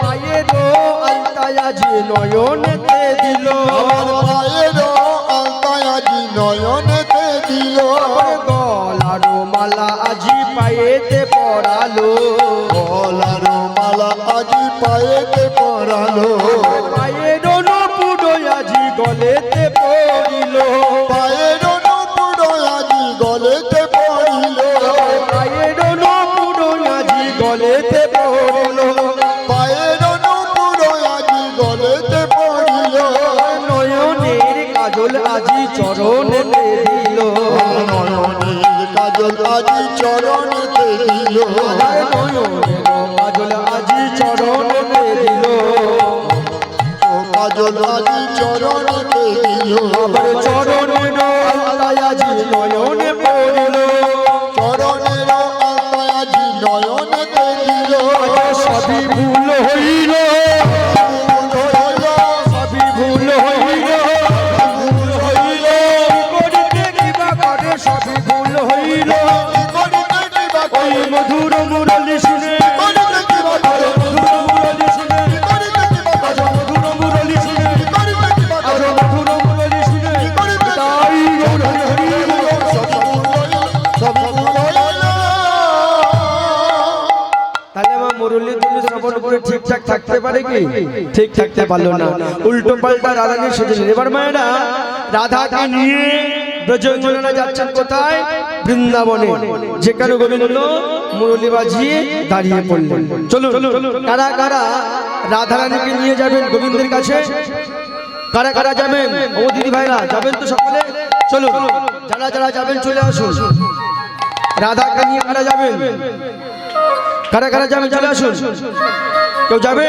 পায়েরও আলতায় আজি নয়নেতে দিল, আমার পায়েরও আলতায় আজি নয়নেতে দিল গলার মালা আজি পায়েতে পরালো, গলার মালা আজি পায়েতে পরালো পায়েরও নপুর আজি গলেতে পড়িল, পায়েরও নপুর আজি গলেতে পড়িল পায়েরও নপুর আজি গলেতে পড়িল, পায়েরও নপুর আজি গলেতে পড়িল নয়নের কাজল আজি চরণেতে দিল, নয়নের কাজল আজি চরণেতে দিল নয়নের কাজল আজি চরণেতে দিল, ও কাজল আজি চরণেতে দিল আবার চরণের আলতায় আজি নয়নে পড়িল, চরণের আলতায় আজি নয়নেতে দিল সবই ভুল হইল, সবই ভুল হইল, ভুল হইল, করিতে কিবা করে সবই ভুল হইল, ওই মধুর মুরলী শুনে, মধুর মুরলী শুনে, মধুর মুরলী শুনে, আর মধুর মুরলী শুনে, তাই গৌর হরি হরি তাহলে আমার মুরলী তুমি শ্রবণ করে ঠিকঠাক থাকতে পারে কি? ঠিক থাকতে পারলো না, উল্টো পাল্টা রাধাকে সেজেছেন। এবার মায়েরা রাধাকে নিয়ে ব্রজঙ্গনা যাচ্ছেন কোথায়? বৃন্দাবনে, যেখানে গোবিন্দ মুরলী বাজিয়ে দাঁড়িয়ে পড়লেন। চলুন, কারা কারা রাধারানীকে নিয়ে যাবেন গোবিন্দের কাছে? কারা কারা যাবেন? ও দিদি ভাইরা যাবেন তো সকলে? চলুন, যারা যারা যাবেন চলে আসুন। রাধাকে নিয়ে কারা যাবেন? কারা কারা যাবেন চলে আসুন। কেউ যাবে?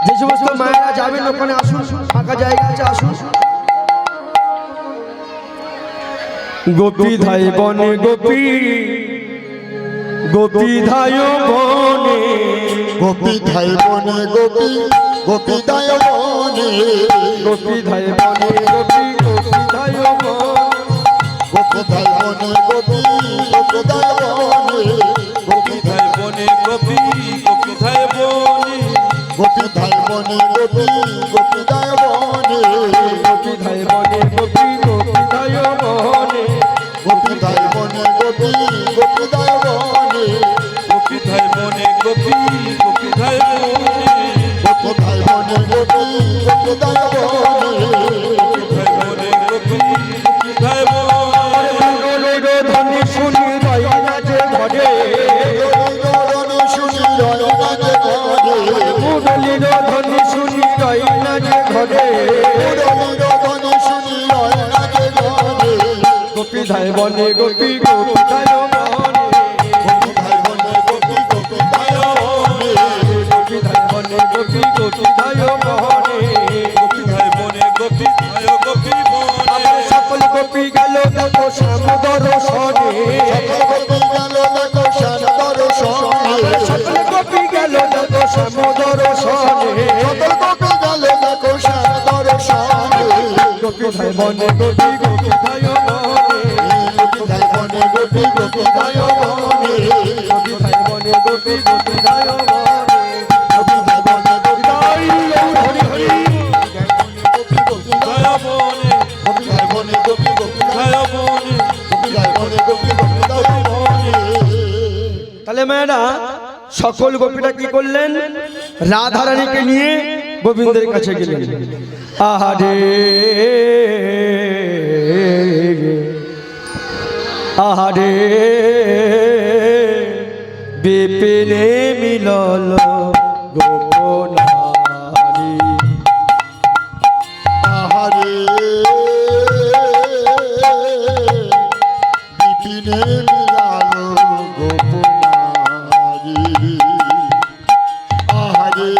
যে সমস্ত মায়েরা যাবেন ওখানে আসুন, ফাঁকা জায়গা আছে আসুন। গোপী ধাই বনে গোপী গোপী ধায় বনে গোপী ধাই বনে গোপী গোপী দায় বনে গোপী ধাই বনে গোপী গোপী ধায় বনে গোপী ধাই বনে গোপী গোপী দায় বনে গোপী ধাই বনে গোপী গোপী ধাই বনে গোপী ধাই বনে গোপী গোপী দায় বনে গোপী ধাই বনে গোপী গোপী ধায় বনে গোপী ধাই বনে গোপী গোপী দায় বনে গোপী ধাই বনে গোপী গোপী ধাই বনে গোপী ধাই বনে গোপী গোপী দায় বনে গোপী ধাই বনে গোপী গোপী ধাই বনে ধনী শুনি রয় না যে ঘরে রণে শুনি রয় না যে ঘরে মুরলীর ধনী শুনি রয় না যে ঘরে রণে শুনি রয় না যে ঘরে গোপী ধাই বনে গোপী গোপী ধায় বনে গোপী ধাই বনে গোপী গোপী দায় বনে গোপী ধাই বনে গোপী গোপী ধায় বনে গোপী ধাই বনে গোপী ধাই গোপী বনে সকল গোপী গেল দেখো সমুদর সনে গোপী গেল দেখো শানদর সনে সকল গোপী গেল দেখো সমুদর সনে সকল গোপী গেল দেখো শানদর সনে গোপী ধাই বনে গোপী গোপী ধায় বনে গোপী ধাই বনে গোপী গোপী দায় বনে গোপী ধাই বনে গোপী গোপী ধায় বনে গোপী ধাই বনে গোপী হরি হরি গোপী গোপী ধাই বনে গোপী ধাই বনে গোপী গোপী ধাই বনে গোপী ধাই বনে গোপী গোপী দায় বনে তাহলে মেয়েরা সকল গোপীরা কি করলেন রাধারানীকে নিয়ে গোবিন্দের কাছে গেলেন আহারে আহারে বিপিনে মিলল গোপনারী আহারে বিপিনে মিলালো গোপনারী আহারে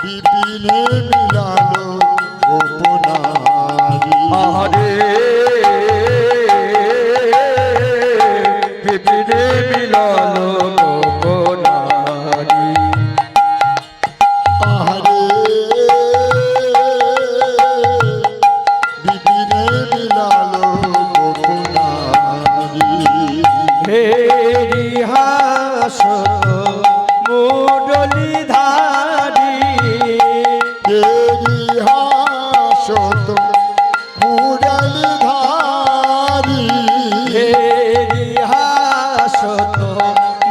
বিপিনে মিলালো গোপনারী আহারে বিপিনে মিলল গোপনারী আহারে বিপিনে মিলালো গোপনারী হেরি হাস মুরলী ধারী তেরি হাসত মুরলীধারী হেরি হাস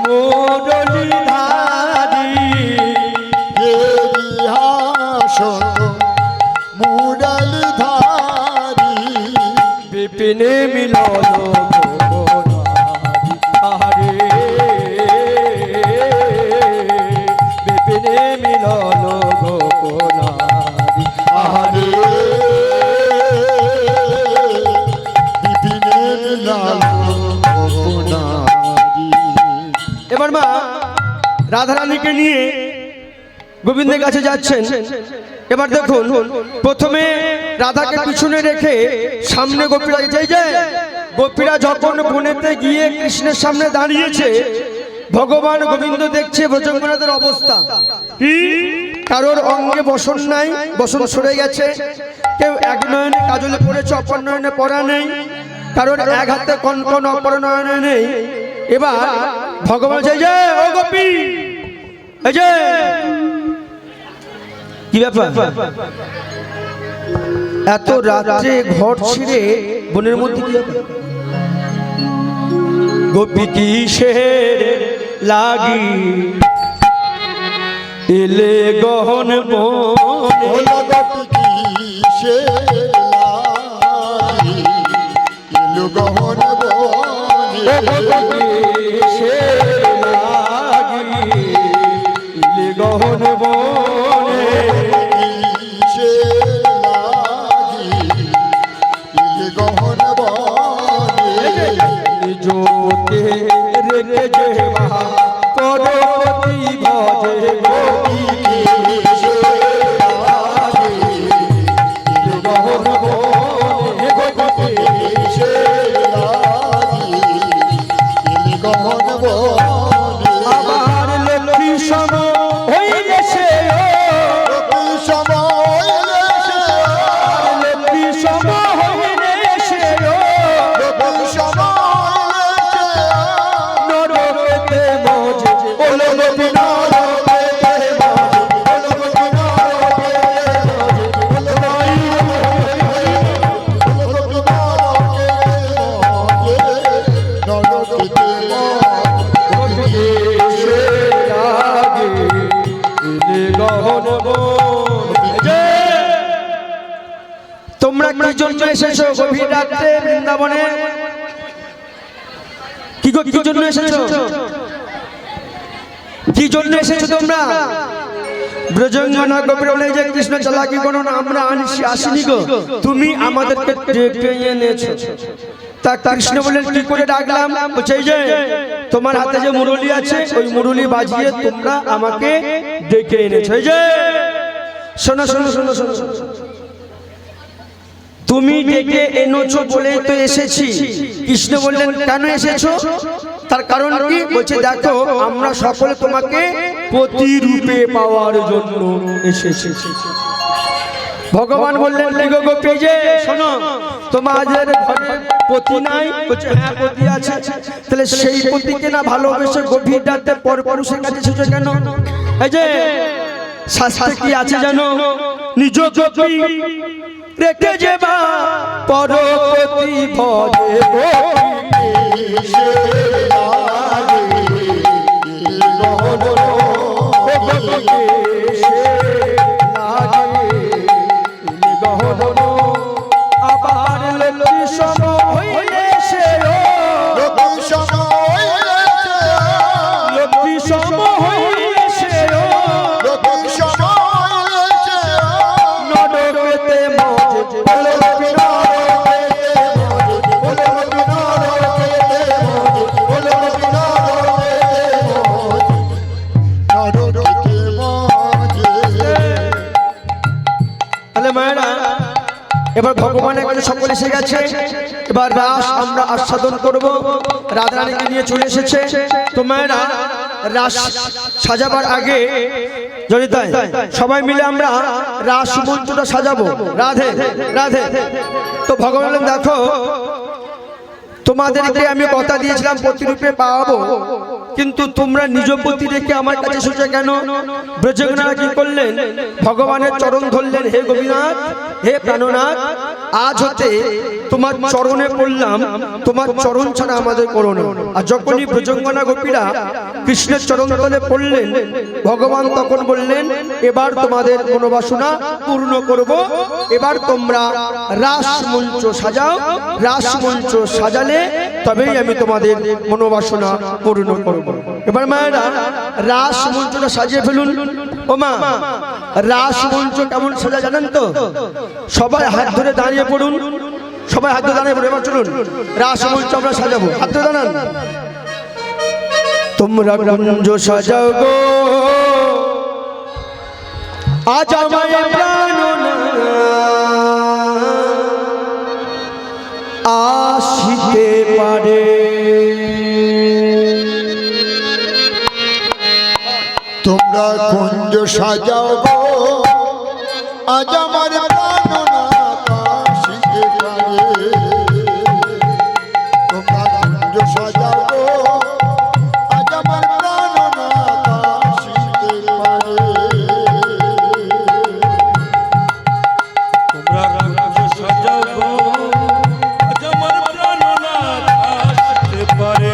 মুরলী ধারী তেরি হাসত মুরলীধারী বিপিনে মিলল গোপনারী আহারে বিপিনে মিলল গোপনারী আহারে বিপিনে মিলালো গোপনারী এবার মা রাধারানীকে নিয়ে গোবিন্দের কাছে যাচ্ছেন এবার দেখুন প্রথমে রাধাকে পিছনে রেখে সামনে গোপীরা যাই যায় গোপীরা যখন বনেতে গিয়ে কৃষ্ণের সামনে দাঁড়িয়েছে ভগবান গোবিন্দ দেখছে ভজঙ্গনাথের অবস্থা কি কারোর অঙ্গে বসন নাই বসন সরে গেছে কেউ এক নয়নে কাজলে পড়েছে অপর নয়নে পড়া নেই কারোর এক হাতে কনকন অপর নয়নে নেই এবার ভগবান চাই যে ও গোপী এই যে কি ব্যাপার এত রাত্রে ঘর ছিঁড়ে বনের মধ্যে কি ব্যাপার? গোপী কিসের লাগি এলে গহন বনে হলো গোপী কিসের লাগি এলো গহন বনে কিসের লাগি এলে গহন বনে কিসের লাগি এলো গহন বনে নিজতে রেখে যে মহা পরপতি ভজে গোপী কিসের লাগি এলে গহন বনে কি জন্য এসেছো গভীর রাত্রে বৃন্দাবনে? কি জন্য এসেছো? কি জন্য এসেছো তোমরা? ব্রজঙ্গনা গোপীরা বলে যে কৃষ্ণ চালাকি করো না, আমরা আসিনি গো, তুমি আমাদেরকে ডেকে এনেছো। তা কৃষ্ণ বললেন কি করে ডাকলাম? বলছে এই যে তোমার হাতে যে মুরলি আছে ওই মুরলি বাজিয়ে তোমরা আমাকে ডেকে এনেছো। এই যে শোনো শোনো শোনো শোনো, তুমি ডেকে এনেছো বলে তো এসেছি। কৃষ্ণ বললেন কেন এসেছো? তার কারণ কি? বলছে দেখো আমরা সকলে তোমাকে প্রতিরূপে পাওয়ার জন্য এসেছি। ভগবান বললেন লেগো গোপী যে শোনো তোমাদের ঘরে পতি নাই? বলছে হ্যাঁ পতি আছে। তাহলে সেই পতিকে না ভালোবেসে গভীর রাতে পরপুরুষের কাছে এসেছো কেন? এই যে শাস্ত্রে কি আছে জানো? নিজ গোপী রেখে যেবা পরপতি ভজে আবার লক্ষ্মী সম হইলে সে লক্ষ্মী সম হইলে সে নরকেতে মজে এবার ভগবানের কাছে সকলে এসে গেছে। এবার রাস আমরা আস্বাদন করব। রাধারানীকে নিয়ে চলে এসেছে। তো মায়েরা রাস সাজাবার আগে যদি তাই সবাই মিলে আমরা রাস মঞ্চটা সাজাবো। রাধে রাধে। তো ভগবান দেখো তোমাদেরকে আমি কথা দিয়েছিলাম প্রতিরূপে পাওয়াবো, কিন্তু তোমরা নিজ প্রতি রেখে আমার কাছে এসেছো কেন? ব্রজঙ্গনা কি করলেন? ভগবানের চরণ ধরলেন, হে গোপীনাথ হে প্রাণনাথ আজ হতে তোমার চরণে পড়লাম, তোমার চরণ ছাড়া আমাদের করো না। আর যখনই ব্রজঙ্গনা গোপীরা কৃষ্ণের চরণ তলে পড়লেন ভগবান তখন বললেন এবার তোমাদের মনোবাসনা পূর্ণ করব, এবার তোমরা রাস মঞ্চ সাজাও। রাস মঞ্চ সাজালে তবেই আমি তোমাদের মনোবাসনা পূর্ণ করব। এবার মায়েরা রাস মঞ্চটা সাজিয়ে ফেলুন। ও মা রাস মঞ্চ কেমন সাজা জানেন তো? সবাই হাত ধরে দাঁড়িয়ে পড়ুন, সবাই হাত ধরে দাঁড়িয়ে পড়ুন। এবার চলুন রাস মঞ্চ আমরা সাজাবো। হাত ধরে দাঁড়ান। তোমরা কুঞ্জ সাজাও গো আজ আমায় প্রাণনাথ আসিতে পারে। তোমরা কুঞ্জ সাজাও গো আজ আমার প্রাণনাথ আসিতে পারে। তোমরা কুঞ্জ সাজাও গো আজ আমার প্রাণনাথ আসিতে পারে। তোমরা কুঞ্জ সাজাও গো আজ আমার প্রাণনাথ আসতে পারে।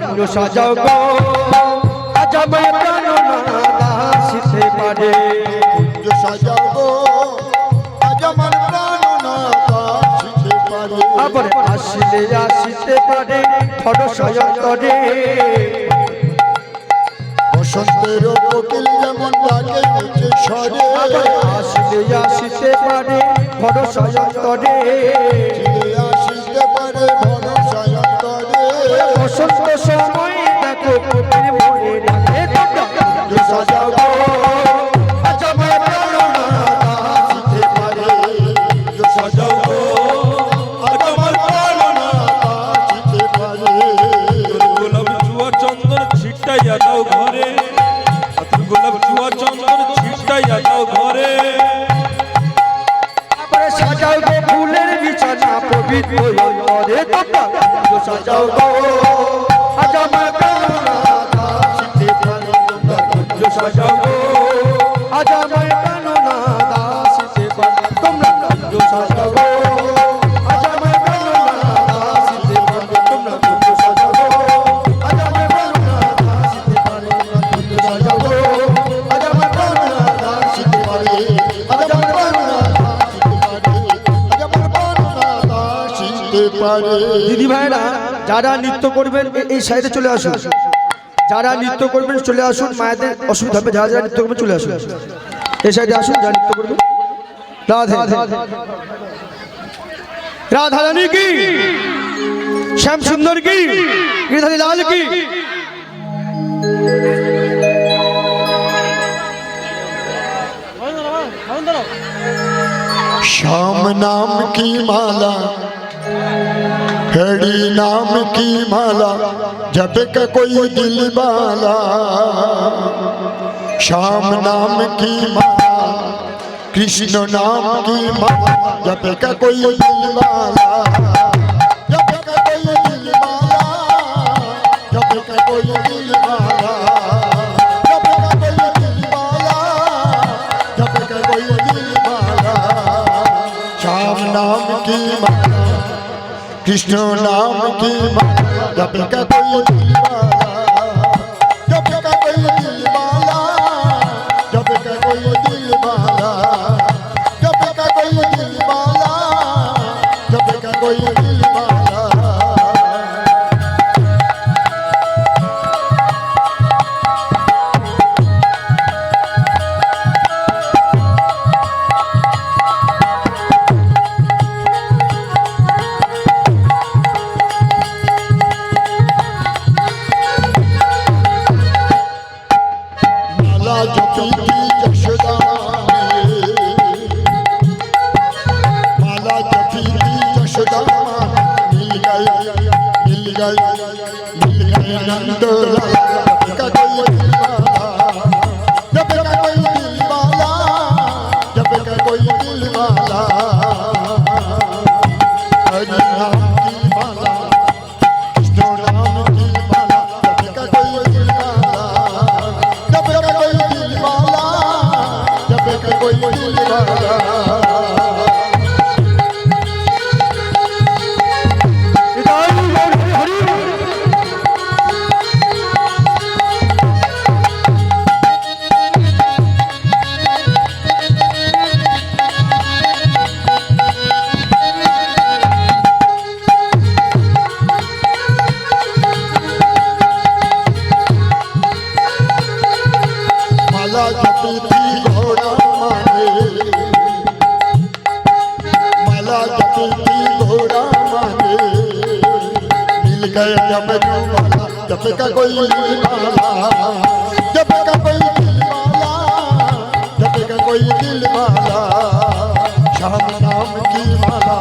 কুঞ্জ সাজাও গো আজ আমায় প্রাণনাথ আসিতে পারে। কুঞ্জ সাজাও গো আজ আমার প্রাণনাথ আসিতে পারে। আবার আসিলে আসিতে পারে ধর সয়ন্তরে। বসন্তের কোকিল যেমন ডাকে নিচে স্বরে। আবার আসিলে আসিতে পারে ধর সয়ন্তরে। ফিরে আসিতে পারে ভরসায়ন্তরে। বসন্ত সময় দেখো কোকিল মনে রাখে। কুঞ্জ সাজাও গো আজ আমার প্রাণনাথ আসিতে পারে। কুঞ্জ সাজাও গো আজ আমার প্রাণনাথ আসিতে পারে। গোলাপ জুয়া চন্দন ছিটাইয়া দাও ঘরে, গোলাপ জুয়া চন্দন ছিটাইয়া দাও ঘরে। আবার সাজাও গো ফুলের বিছানা পবিত্র অন্তরে। কুঞ্জ সাজাও গো আজ আমার প্রাণনাথ আসিতে পারে। কুঞ্জ সাজাও গো পারে। দিদি ভাইরা যারা নৃত্য করবেন এই সাইডে চলে আসুন, যারা নৃত্য করবেন চলে আসুন, মায়েদের অসুবিধা হবে, যারা যারা নৃত্য করবেন চলে আসুন, এই সাইডে আসুন যারা নৃত্য করবেন। রাধে রাধা রানী কি, শ্যাম সুন্দর কি, গিরিধারী লাল কি। श्याम नाम की माला, हरि नाम की माला, जप का कोई दिल वाला। श्याम नाम की माला, कृष्ण नाम की माला, जप का कोई दिल वाला। जप का कोई दिल वाला, जप का कोई दिल वाला, जप का कोई दिल वाला, जप का कोई दिल वाला। श्याम नाम की माला, कृष्ण नाम की माला, जप का कोई दिल वाला, जप का कोई दिल वाला, जप का कोई दिल वाला, जप का कोई दिल वाला, जप का कोई दिल वाला। माला जपी की यशोदा ने, माला जपी की यशोदा मिल गए नंद लाला का कोई दिल वाला। जब का कोई दिल वाला, जब का कोई दिल वाला। हरि नाम की माला, कृष्ण नाम की माला, जब का कोई दिल वाला, जब का कोई दिल वाला, जब का कोई दिल वाला। माला जपी थी घोड़ा माने, माला जपी थी घोड़ा माने, मिल गए जब वाला, जब का कोई दिल वाला, जब का कोई दिल वाला, जब का कोई दिल वाला। श्याम नाम की माला,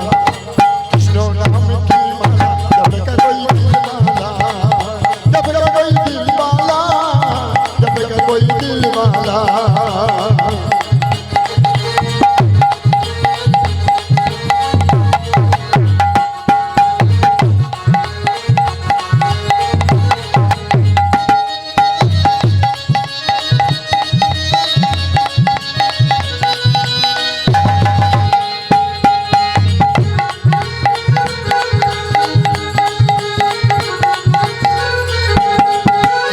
कृष्ण नाम की माला, जब का कोई दिल वाला, जब का कोई दिल वाला, जब का कोई दिल वाला।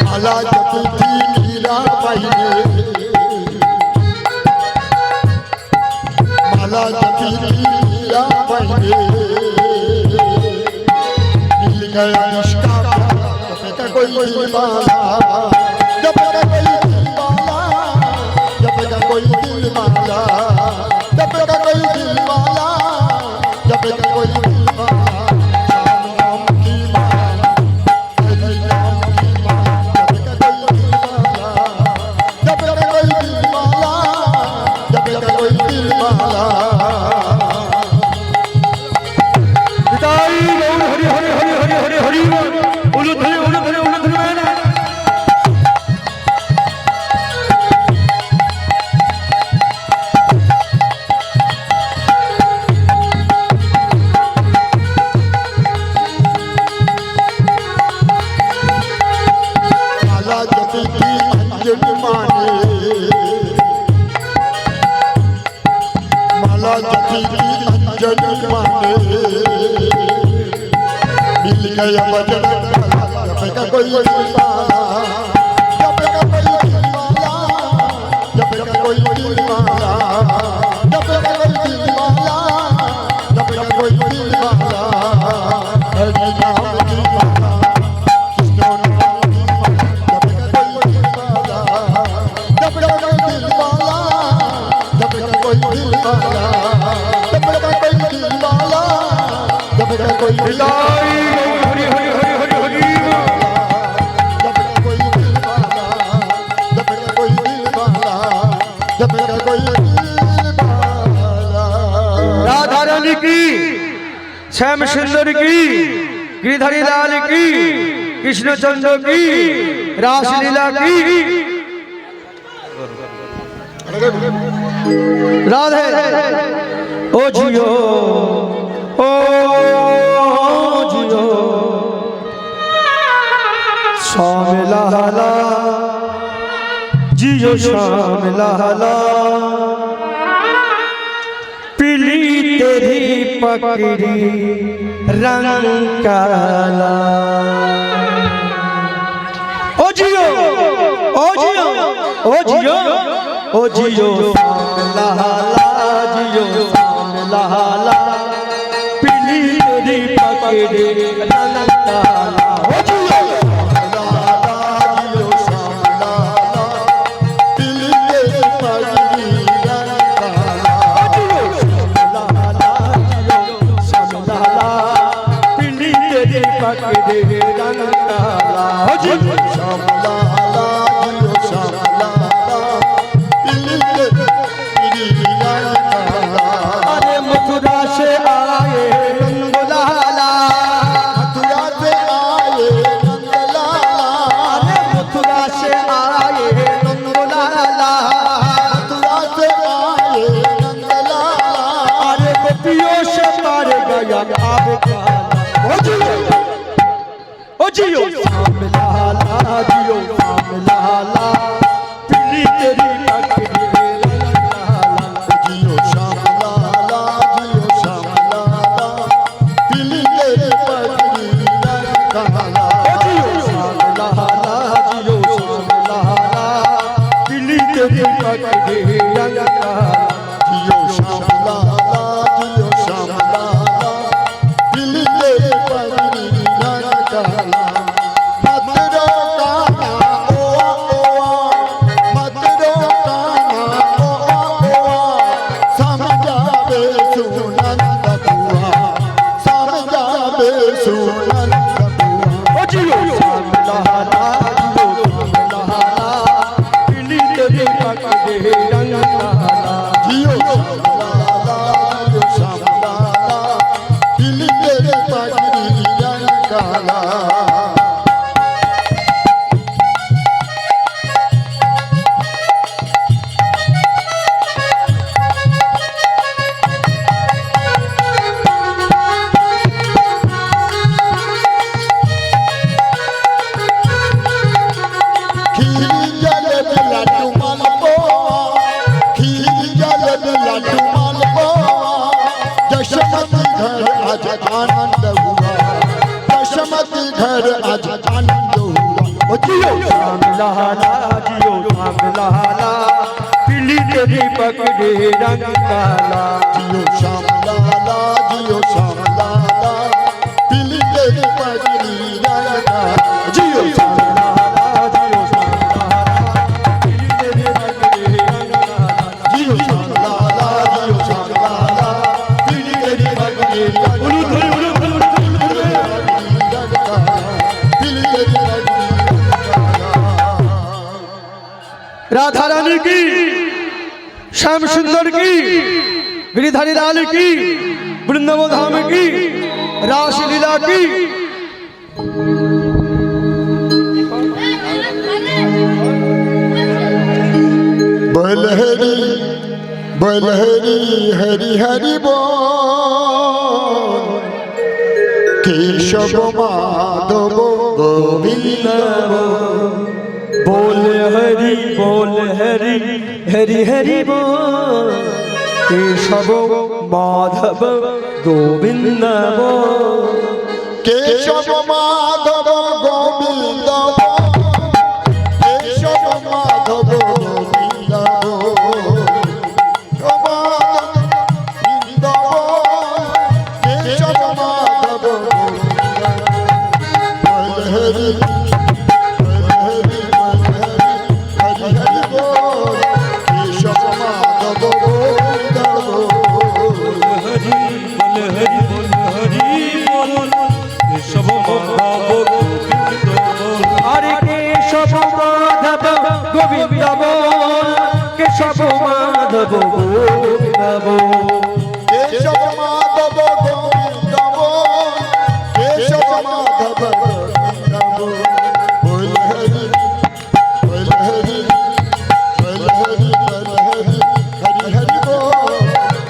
माला जपी थी मीरा बाई ने, माला जपी थी मीरा बाई ने, मिल गया इसका प्याला, जब का कोई दिल वाला, जब का कोई दिल वाला, जब का कोई दिल वाला, जब का कोई दिल वाला, जब का कोई दिल वाला। श्याम नाम की माला, हरि नाम की माला, जब का कोई दिल वाला, जब का कोई दिल वाला, जब का कोई दिल वाला। हरि हरि हरि हरि हरि हरि उलू धरे उलू धरे उलू धरे मैंने। माला जपी थी अंजन माने, माला जपी थी अंजन माने, मिल गया बजन वाला, जब का कोई दिल वाला, जब का कोई दिल वाला, जब का कोई दिल वाला, जब का कोई दिल वाला, जब का कोई दिल वाला। নিতাই হরি হরি হরি হরি হরি जब तक कोई दिल वाला जब तक कोई दिल वाला जब तक कोई दिल वाला राधा रानी की श्याम सुंदर की गिरधारी लाल की कृष्णचंद्र की रासलीला की राधे ओ जियो ओ जियो श्याम लाला जियो श्याम लाला पीली तेरी पकड़ी रंग काला ओ जियो ओ जियो ओ जियो ओ जियो श्याम लाला जियो श्याम लाला पीली तेरी पकड़ी रंग काला ओ जियो जियो श्याम लाला दिल के पगड़ी रंग काला पीली तेरी पकड़ी रंग काला हो जी श्याम लाला जियो श्याम लाला दिल के पगड़ी रंग काला अरे मथुरा से आए रंग लाला मथुरा से आए नंद लाला अरे मथुरा से आए रंग लाला मथुरा से आए नंद लाला अरे गोपियों से पार गया अब काला हो जियो ओ जियो श्याम लाला जियो श्याम लाला पीली तेरी पकड़ी रंग लाला जियो श्याम लाला जियो श्याम लाला दिल के पगड़ी रंग काला जियो श्याम लाला जियो श्याम लाला पीली तेरी पकड़ी रंग काला जियो श्याम लाला जियो श्याम लाला दिल के पगड़ी रंग काला मत रो काना ओ मत रो काना ओ समझावे सुनंद बुआ समझावे सुनंद बुआ ओ जियो श्याम लाला जियो श्याम लाला पीली तेरी पकड़ी रंग काला जियो श्याम लाला जियो श्याम लाला दिल के पगड़ी रंग काला खीर जल लड्डू मालपुआ खीर जल लड्डू मालपुआ दशमती घर आज आनंद हुआ दशमती घर आज आनंद हुआ ओ जियो श्याम लाला जियो श्याम लाला पीली तेरी पकड़ी रंग काला जियो श्याम लाला जियो श्याम लाला दिल के पगड़ी रंग काला जियो श्याम लाला जियो श्याम लाला पीली तेरी पकड़ी रंग काला जियो श्याम लाला जियो श्याम लाला दिल के पगड़ी रंग उलू धुरी उलू धुरी उलू धुरी रंग काला दिल के पगड़ी रंग काला राधा रानी की श्याम सुंदर की गिरिधारी लाल की वृंदावन धाम की रासलीला की बलहरी बलहरी हरि हरि बोल केशव माधव गोविंद बोल हरि हरि हरि हरि बोल केशव माधव गोविंद बोल केशव माधव गोविंद केशव माधव गोविंद केशव माधव हरि केशव माधव गोविंद हरि बोल हरि बोल हरि बोल মাধব গোবিন্দ বল কেশব মাধব গোবিন্দ বল কেশব মাধব গোবিন্দ বল কেশব মাধব গোবিন্দ বল বল হরি বল হরি বল হরি বল হরি হরি হরি বল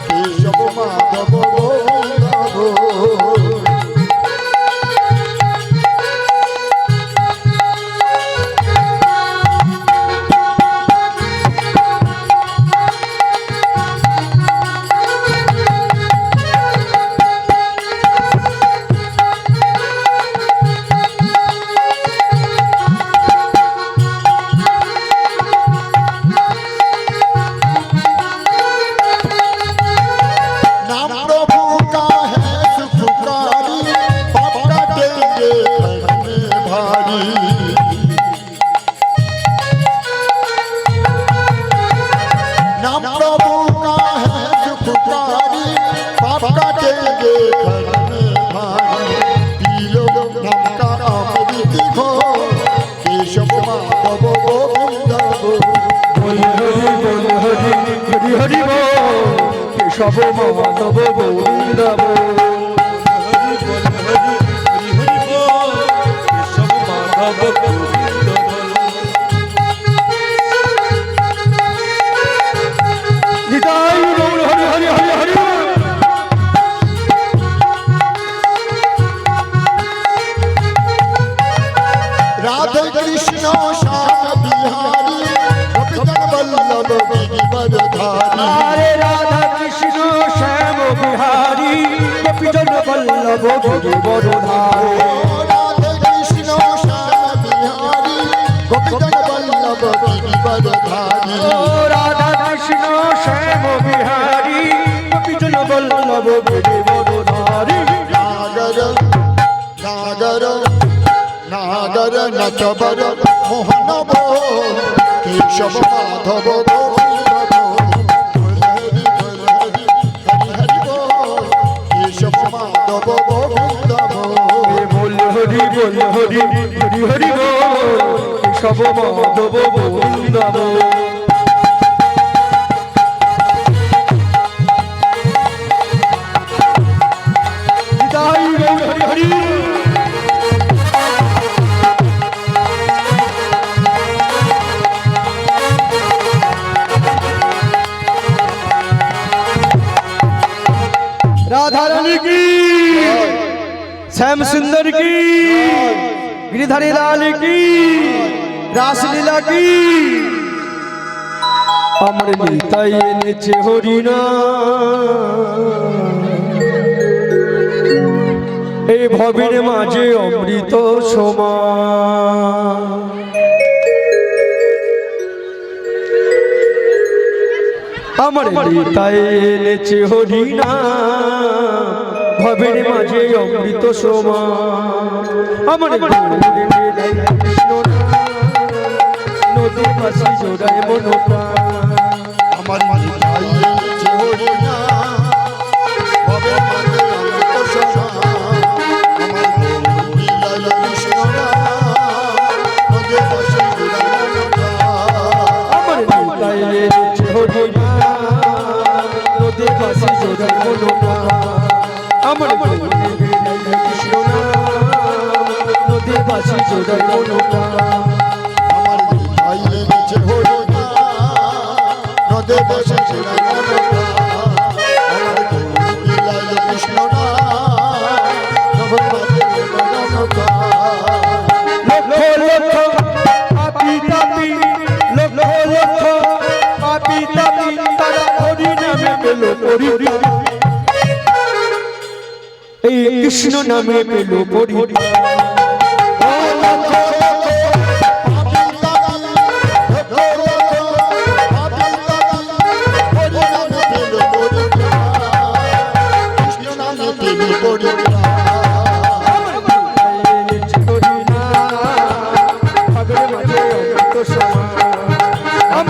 কেশব মাধব গোবিন্দ বল नाम प्रभु का है सुखकारी पाप काटेंगे घर में भारी नाम प्रभु का है सुखकारी पाप काटेंगे घर में भारी पी लो नाम का अमृत घो केशव माधव गोविंद गो হরি হরি হরি বল কেশব মাধব গোবিন্দ বল নিতাই গৌর হরি হরি হরি হরি বল। राधे कृष्ण श्याम बिहारी गोपीजन वल्लभ गिरिवरधारी हरे राधा कृष्ण श्याम बिहारी गोपीजन वल्लभ गिरिवरधारी राधे कृष्ण श्याम बिहारी गोपीजन वल्लभ गिरिवरधारी राधा कृष्ण श्याम बिहारी गोपीजन वल्लभ गिरिवरधारी नागर नागर नागर नटवर मोहन बोल केशव माधव गोविंद बोल हरि हरि हरि बोल केशव माधव गोविंद बोल बोल हरि हरि हरि बोल केशव माधव गोविंद बोल निताई गौर हरि हरि राधा रानी की श्याम सुंदर की गिरिधारी लाल की रासलीला की अमर निताई नेचे हरिना এই ভবের মাঝে অমৃত সমান আমার নিতাই এনেছে হরিনা ভবের মাঝে অমৃত সমান আমার কৃষ্ণ নদী পাশে জোড়ায় মনোপ্রাণ আমার নিতাই এনেছে হরিনা ভবের মাঝে অমৃত সমান আমার লীলা কৃষ্ণ নদী পাশে জোড়ায় মনোপ্রাণ আমার নিতাই এনেছে হরিনা নদী পাশে জোড়ায় মনোপ্রাণ আমার কৃষ্ণ নদী পাশে জোড়ায় মনোপ্রাণ আমার নিতাই এনেছে হরিনা নদী পাশে জোড়ায় মনোপ্রাণ আমার লীলা কৃষ্ণ নদী পাশে জোড়ায় মনোপ্রাণ লক্ষ লক্ষ পাপী তাপী লক্ষ লক্ষ পাপী তাপী তারা হরি নামে পেল পরিত্রাণ এই কৃষ্ণ নামে পেল পরিত্রাণ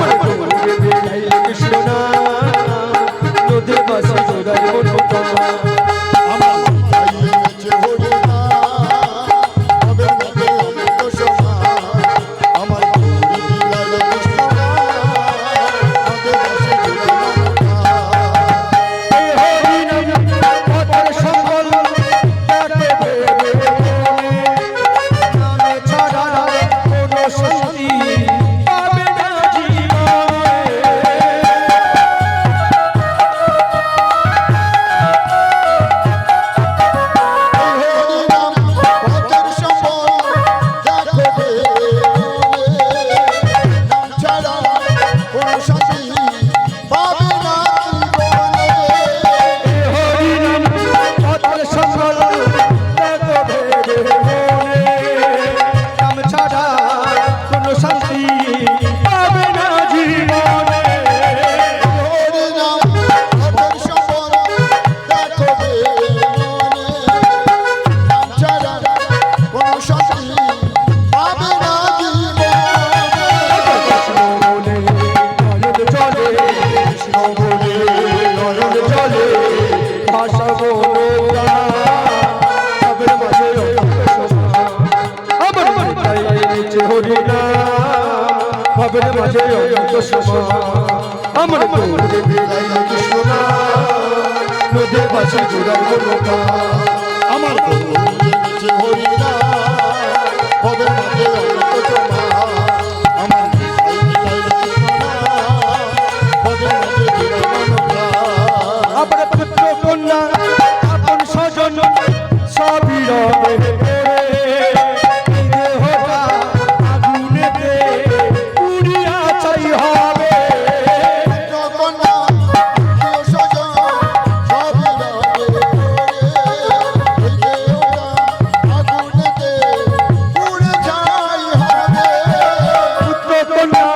আমার কৃষ্ণ নদী বাসে জোড়ায় মনোপ্রাণ আমার ভবের মাঝে অনন্ত সময় আমার গৌরে বেড়াই কৃষ্ণ না নদীর পাশে জোড়াই নৌকা আমার গৌরে মিছে হরি না হবে মাঝে অনন্ত জমা আমার মিঠাই মিঠাই কৃষ্ণ না হবে মাঝে জোড়াই নৌকা আমার পুত্র কন্যা আপন স্বজন সবই রবে এই দেহটা আগুনেতে পুড়িয়া ছাই হবে জগন্নাথ প্রিয় স্বজন সবই রবে এই দেহটা আগুনেতে পুড়ে ছাই হবে পুত্র কন্যা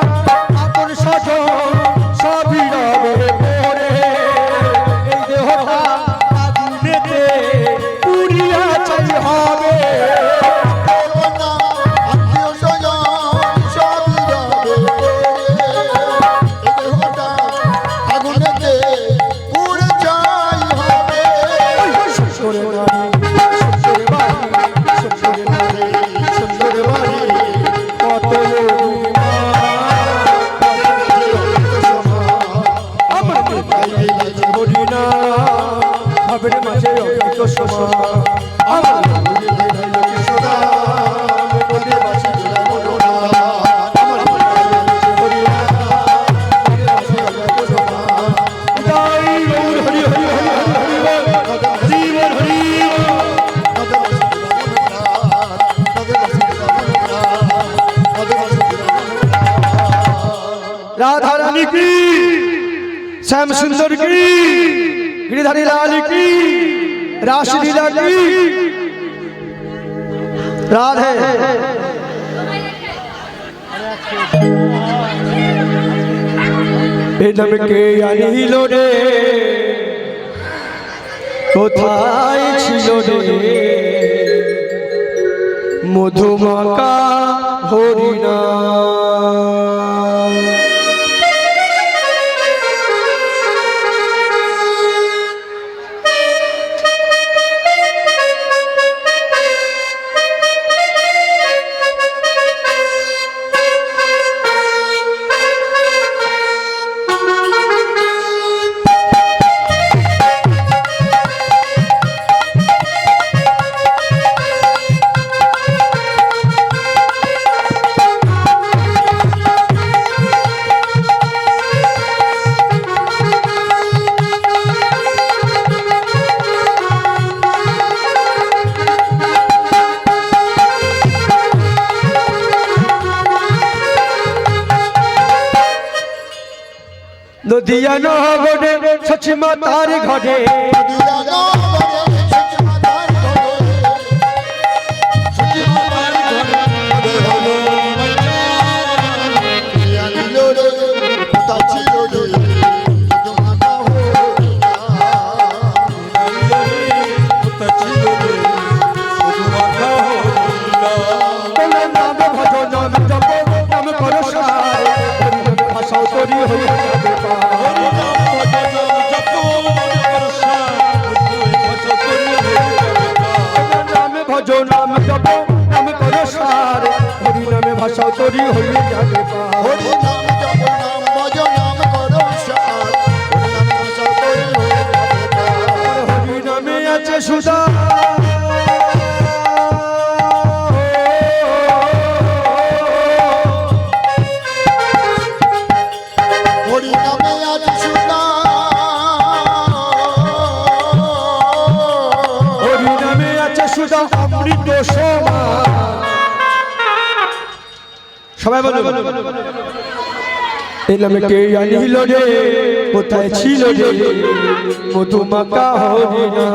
আপন স্বজন সবই রবে পরে এই দেহটা আগুনেতে পুড়িয়া ছাই হবে আত্মীয় স্বজন সবই রবে এই দেহটা আগুনেতে পুড়ে ছাই হবে সুন্দর বাড়ি সুন্দর বাড়ি সুন্দর বাড়ি কত আমার হরি না ভাবের মাঝে অমৃত সময় আমার হরি হরি হরি হরি হরি হরি राधा रानी की श्याम सुंदर की गिरिधारी लाल की रासलीला की राधे নামকে আনিল রে কোথায় ছিল রে মধুমাকা হরিণা নদিয়া নহবনে সচিমা তার ঘরে নাম ভজ নাম জপ নাম কর সার ভাষা তরি হয়ে যাবে নাম ভজ নাম জপ নাম কর সার হরি নামে ভাষা তরি হয়ে যাবে হরি নাম জপ নাম ভজ নাম করো সার হরি নাম ভাষা তরি হয়ে যাবে হরি নামে আছে সুধা হরি নামে আজ সুধা হরি নামে আছে সুধা অমৃত সমা সবাই বলো এই নামে কে আনিল রে কোথায় ছিল রে মধুমাকা হরিণা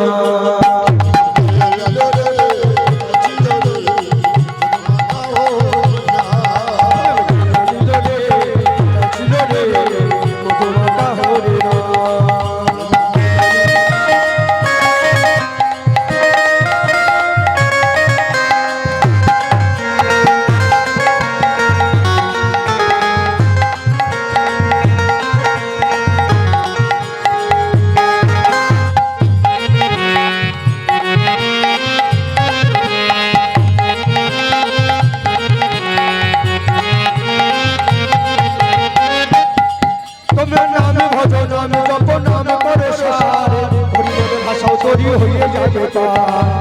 নাম করো সার হরিনামে ভাষাও তৈরি হয়ে যাবে তার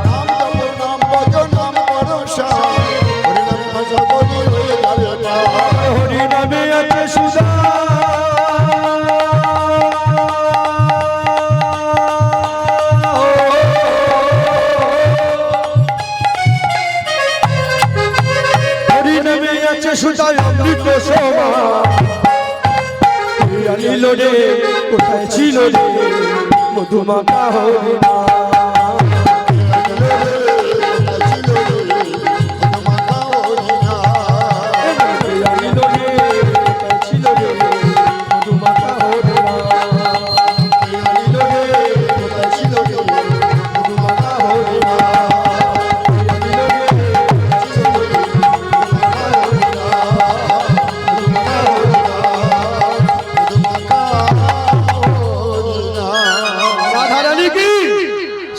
নাম জপ নাম ভজ নাম ভরসা হরিনাম ভাষা তৈরি হয়ে যাবে তার হরিনামে আছে সুধা হরিনামে আছে সুধা অমৃত সভা নীল রে কোথায় ছিল রে মধুমাখা হরিনাম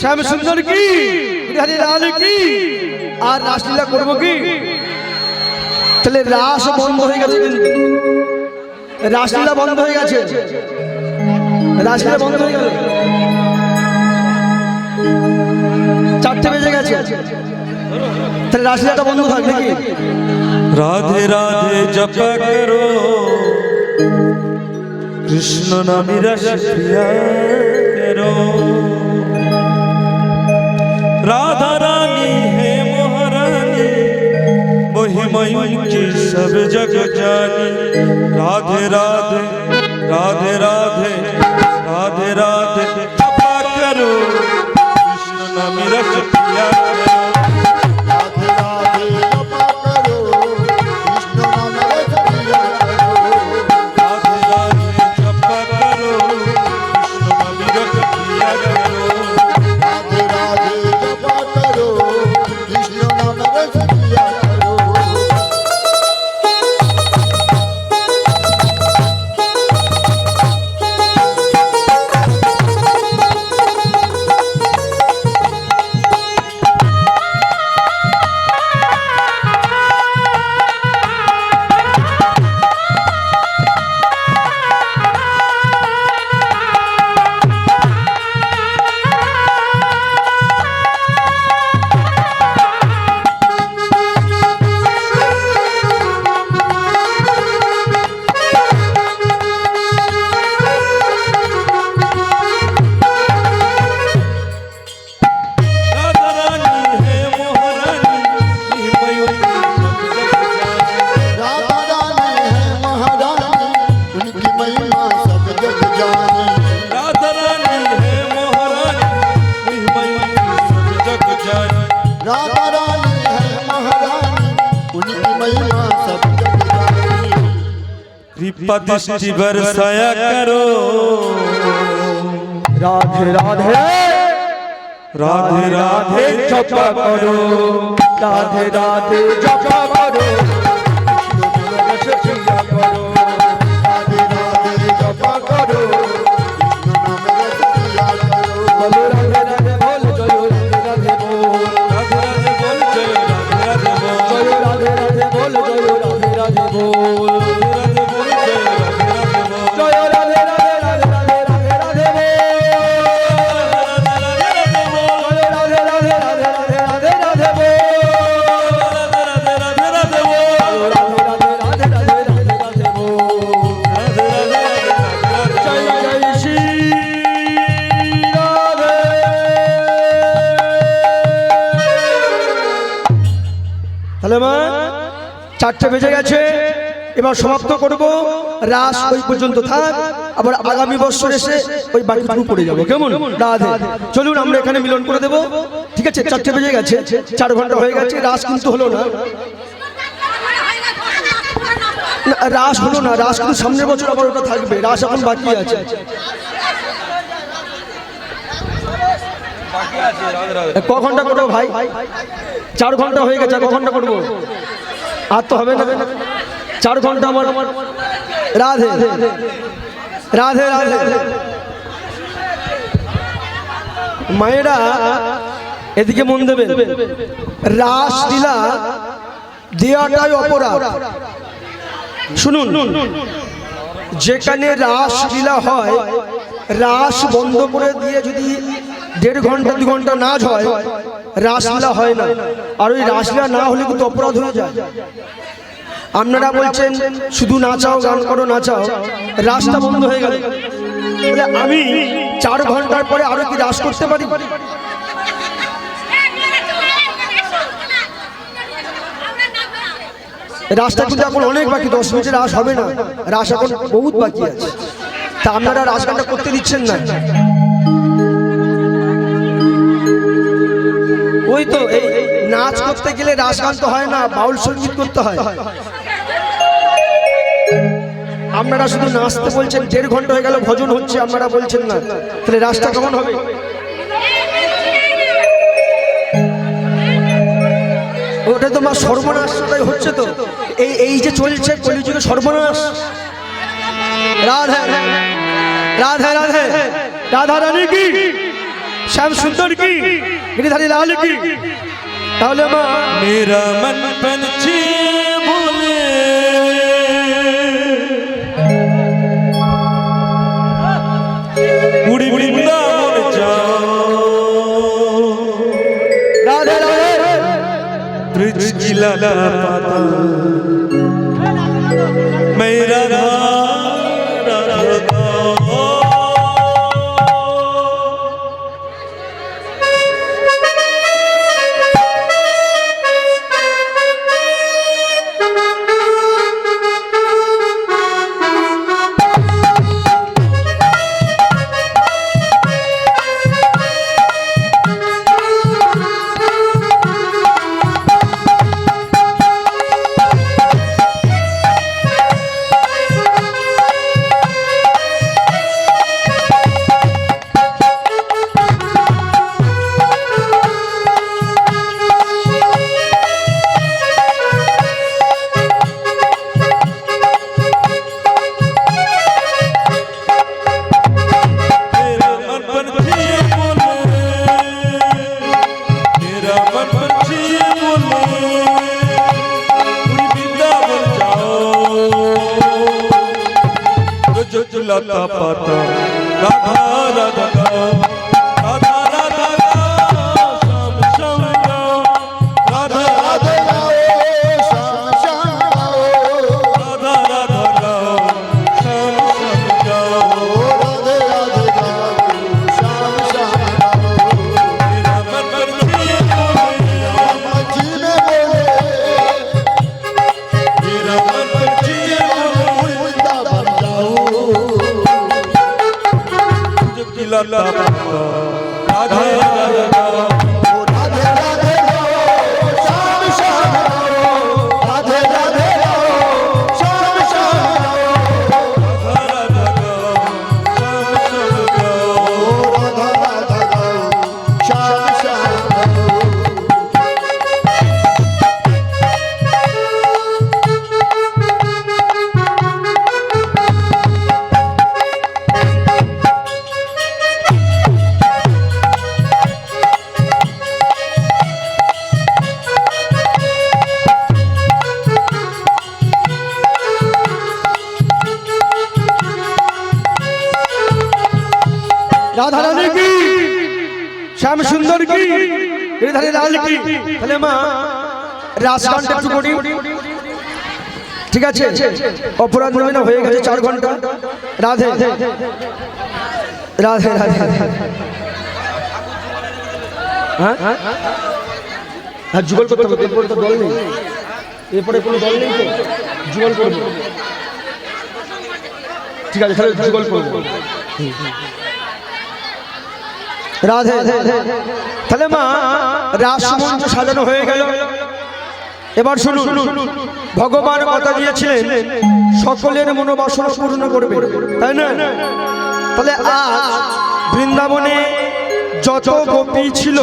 শ্যাম সুন্দর কি হরি লাল কি আর রাসলীলা করবো কি তাহলে রাস বন্ধ হয়ে গেছে কিন্তু রাসলীলা বন্ধ হয়ে গেছে রাসলীলা বন্ধ হয়ে গেল 4টে বেজে গেছে তাহলে রাসলীলাটা বন্ধ থাকবে কি राधे राधे जप करो कृष्ण नामी रस पिया करो राधा रानी है महारानी वही मयूर की सब जग जानी राधे राधे राधे राधे राधे राधे जप करो कृष्ण नामी रस पिया करो कृपा दृष्टि बरसाया करो राधे राधे राधे राधे जप करो राधे राधे जप करो कृष्ण नाम रस पिया करो राधे राधे जप करो बोलो राधे राधे बोल जयो राधे बोल राधे राधे बोल जय राधे राधे बोल जयो राधे राधे बोल जयो राधे राधे बोल जय राधे राधे তাহলে মা 4টে বেজে গেছে এবার সমাপ্ত করব রাস ওই পর্যন্ত থাক আবার আগামী বছর এসে ওই বাকিটুকু পড়ে যাবো কেমন রাধে চলুন আমরা এখানে মিলন করে দেব ঠিক আছে 4টে বেজে গেছে 4 ঘন্টা হয়ে গেছে রাস কিন্তু হলো না রাস হলো না রাস কিন্তু সামনের বছর আবার ওটা থাকবে রাস এখন বাকি আছে ক ঘন্টা করবো ভাই 4 ঘন্টা হয়ে গেছে ক ঘন্টা করবো আর তো হবে না 4 ঘন্টা আমার রাধে রাধে রাধে মায়েরা এদিকে মন দেবেন রাসলীলা দেওয়াটাই অপরাধ শুনুন যেখানে রাসলীলা হয় রাস বন্ধ করে দিয়ে যদি 1.5 ঘন্টা 2 ঘন্টা নাচ হয়, রাসলীলা হয় না। আর ওই রাসলীলা না হলে কিন্তু অপরাধ হয়ে যায়। আপনারা বলছেন শুধু নাচাও, গান করো, নাচাও, রাসটা বন্ধ হয়ে গেল, বলে আমি 4 ঘন্টার পরে আরো কি রাস করতে পারি? রাসটা কিন্তু এখন অনেক বাকি, 10 মিনিটের রাস হবে না, রাস এখন বহুত বাকি আছে। তা আপনারা রাস গানটা করতে দিচ্ছেন না। ওই তো এই নাচ করতে গেলে রাস গান তো হয় না, বাউল সঙ্গীত করতে হয়। আপনারা শুধু নাচতে বলছেন, 1.5 ঘন্টা হয়ে গেল ভজন হচ্ছে, আপনারা বলছেন না, তাহলে রাসটা কখন হবে? ওটা তো মা সর্বনাশ হচ্ছে তো, এই যে চলছে কলিযুগে সর্বনাশ। রাধে রাধে রাধে, রাধা রানী কি, শ্যাম সুন্দর কি, गिरिधारी लाल की। তাহলে মা मेरा मन पंछी बोले उड़ी वृंदावन जाओ, राधे राधे ब्रज की लाला पाता मेरा राधा लता पाता राधा राधा राधा राधा श्याम श्याम राधा राधा राधा राधा श्याम श्याम मेरा मन पंछी बोले, मेरा मन पंछी लता राधे राधे राधा रानी की, श्याम सुंदर की, गिरिधारी लाल की। তাহলে মা রাস গানটা একটু করি, ঠিক আছে? অপরাধ নেবে না, হয়ে গেছে 4 ঘন্টা। রাধে রাধে রাধে, হ্যাঁ হ্যাঁ, যুগল করতে হবে, এরপরে তো দল নেই, এরপরে কোনো দল নেই তো, যুগল করবো, ঠিক আছে? তাহলে যুগল করবো। রাধে তাহলে মা রাসমঞ্চ সাজানো হয়ে গেল। এবার শুনুন, ভগবান কথা দিয়েছিলেন সকলের মনোবাসনা পূর্ণ করবে, তাই না? তাহলে আজ বৃন্দাবনে যত গোপী ছিল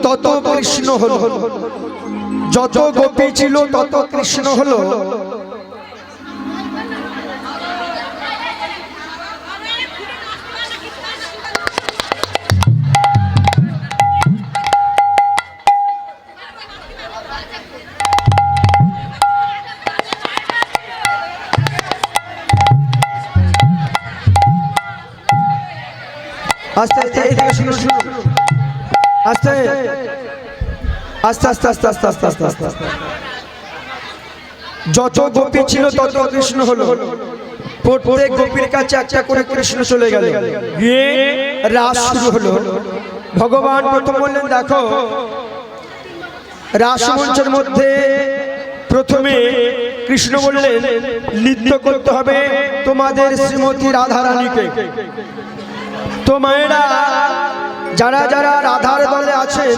তত কৃষ্ণ হলো, যত গোপী ছিল তত কৃষ্ণ হলো। আস্তে এইদিকে শুনুন শুনুন আস্তে আস্তে আস্তে আস্তে আস্তে আস্তে আস্তে আস্তে আস্তে যত গোপী ছিল তত কৃষ্ণ হলো প্রত্যেক গোপীর কাছে একটা করে কৃষ্ণ চলে গেল গিয়ে রাস শুরু হলো ভগবান প্রথম বললেন দেখো রাসমঞ্চের মধ্যে প্রথমে কৃষ্ণ বললেন নৃত্য করতে হবে তোমাদের শ্রীমতী রাধারানীকে তো মায়েরা যারা যারা রাধার দলে আছেন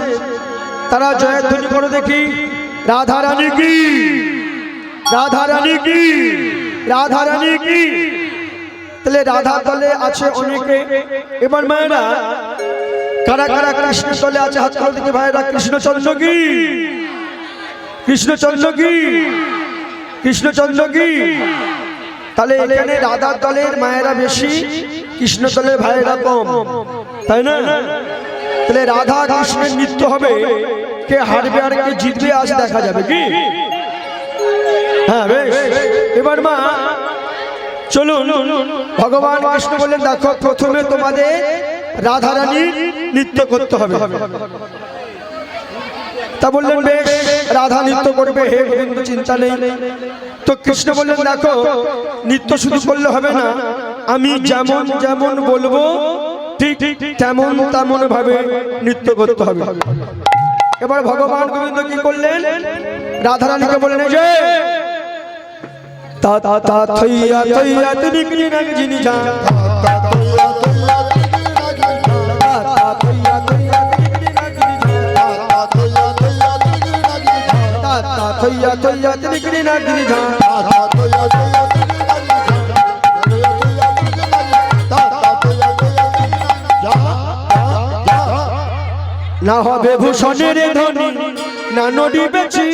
তারা জয়ধ্বনি করো দেখি রাধারানী কি রাধারানী কি রাধারানী কি তাহলে রাধা দলে আছে অনেকে এবার মায়েরা কারা কারা কৃষ্ণ দলে আছে হাত তুলে দেখি ভাইরা কৃষ্ণচন্দ্র কি কৃষ্ণচন্দ্র কি কৃষ্ণচন্দ্র কি তাহলে এখানে রাধার দলের মায়েরা বেশি কৃষ্ণ দলের ভাইয়েরা কম তাই না তাহলে রাধা কৃষ্ণের নৃত্য হবে কে হারবে আর কে জিতবে আজ দেখা যাবে কি হ্যাঁ বেশ এবার মা চলুন ভগবান কৃষ্ণ বললেন দেখো প্রথমে তোমাদের রাধারানী নৃত্য করতে হবে তা বললেন বেশ রাধা নৃত্য করবে হে গোবিন্দ চিন্তা নেই তো কৃষ্ণ বললেন দেখো নৃত্য শুধু করলে হবে না আমি যেমন যেমন বলবো ঠিক তেমন তেমন ভাবে নৃত্য করতে হবে এবার ভগবান গোবিন্দ কি করলেন রাধারানীকে বললেন যে তা তা তা থইয়া থইয়া তুমি কি নাগ জিনি যা তা থইয়া থইয়া তুমি কি নাগ জিনি যা না হবে ভূষণের ধ্বনি না নদী বেচি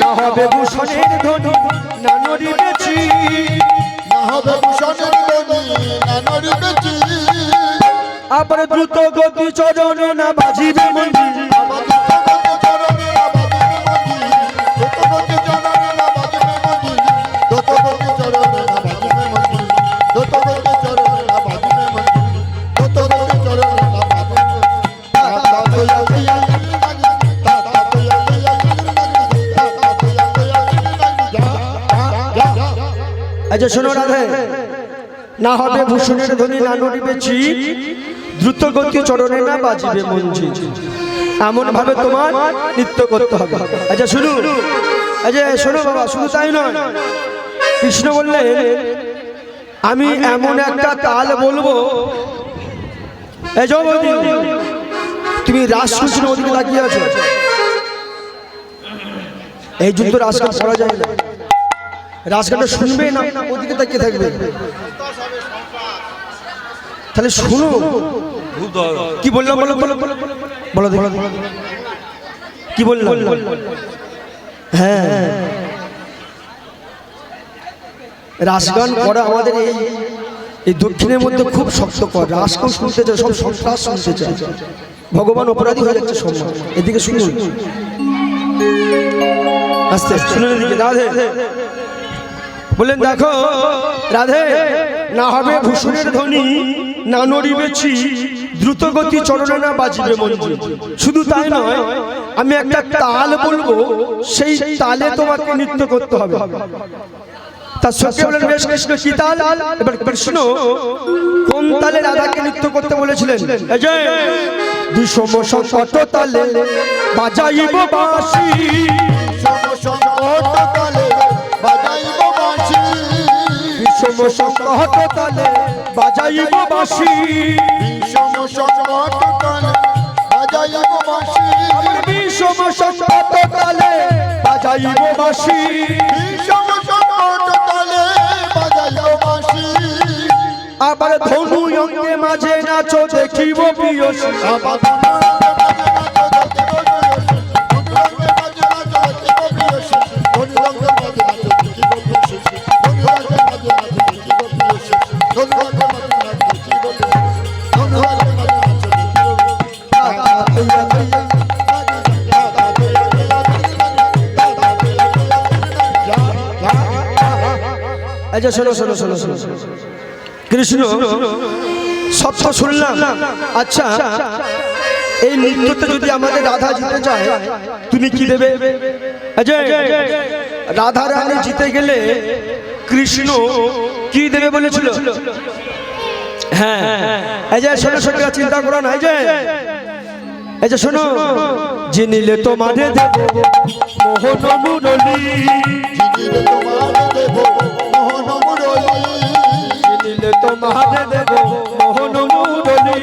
না হবে ভূষণের ধ্বনি না নদী বেচি আবার দ্রুত গতি চরণে না বাজিবে মন্দির আচ্ছা শোনো রাধে না হবে ভূষণের ধ্বনি না নড়িবে চিত দ্রুত গতি চরণে না বাজিবে মঞ্জিত এমন ভাবে তোমার নৃত্য করতে হবে আচ্ছা শুনো আচ্ছা শোনো বাবা শুধু তাই নয় কৃষ্ণ বললেন আমি এমন একটা তাল বলবো এই যে তুমি রাসকৃষ্ণ ওদিকে তাকিয়ে আছো এই যুদ্ধ রাসগান করা যায় না রাসগানটা শুনবে না ওদিকে তাকিয়ে থাকবে তাহলে শুনো কি বললাম বলো বলো বলো বলো কি বললাম হ্যাঁ রাসগান করা আমাদের এই দক্ষিণের মধ্যে খুব শক্তকর রাসগান শুনতে চায় সব সন্ত্রাস শুনতে চায় ভগবান অপরাধী হয়ে যাচ্ছে সম্মান এদিকে শুনুন আস্তে শুনুন এদিকে রাধে বললেন দেখো রাধে না হবে ভূষণের ধ্বনি না নড়িবে চিত দ্রুত গতি চরণে না বাজিবে মঞ্জিত শুধু তাই নয় আমি একটা তাল বলবো সেই তালে তোমাকে নৃত্য করতে হবে তার সঙ্গে বলেন বেশ কৃষ্ণ কি তাল এবার কৃষ্ণ কোন তালে রাধাকে নৃত্য করতে বলেছিলেন এই যে বিষম সংকট তালে বাজাইব বাঁশি বিষম সংকট তালে বাজাইব বাঁশি বিষম সংকট তালে বাজাইব বাঁশি বিষম সংকট তালে বাজাইব বাঁশি বিষম সংকট তালে বাজাইব বাঁশি আবার ধনু অঙ্গে মাঝে নাচো দেখিব প্রিয়সী আবার আচ্ছা শোনো শোনো শোনো শোনো কৃষ্ণ সব তো শুনলাম। আচ্ছা এই নৃত্যতে যদি আমাদের রাধা জিতে যায় তুমি কি দেবে? আচ্ছা রাধা রানী জিতে গেলে কৃষ্ণ কি দেবে বলেছিল? হ্যাঁ এই যে শোনো শোনো চিন্তা করো না। এই যে শোনো যে নিলে তোমাদের দেব মোহন মুরলী, জিনিলে তোমার দেব মোহন মুরলী, নিলে তোমাদের দেব মোহন মুরলী,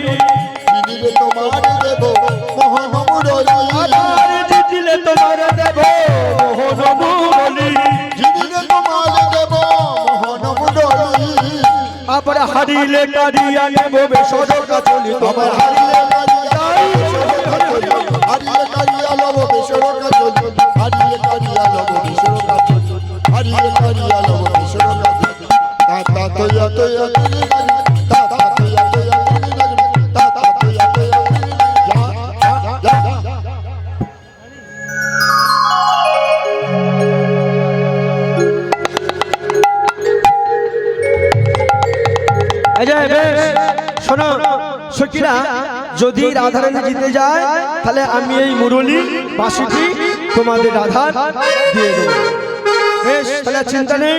জিনিলে তোমার দেব মোহন মুরলী, জিতিলে তোমার দেব মোহন মুরলী, জিনিলে তোমার দেব মোহন মুরলী, আবার হারিলে কারিয়া নেব বেসরকা চলি আমার তোমার হারিয়ে হারিয়ে কারিয়া লব বেসরকা চলি, হারিয়ে কারিয়া লব বেসরকা চলি, হারিয়ে কারিয়া লব বেসরকা চলি, তা তোয়া তোয়া তিনি লাগি, তা তোয়া তোয়া তিনি লাগি, তা তোয়া তোয়া তিনি লাগি, যা যা যা। শোনো সখীরা যদি রাধারানী জিতে যায় তাহলে আমি এই মুরলী বাঁশিটি তোমাদের রাধা দিয়ে দেবো। বেশ তাহলে চিন্তা নেই।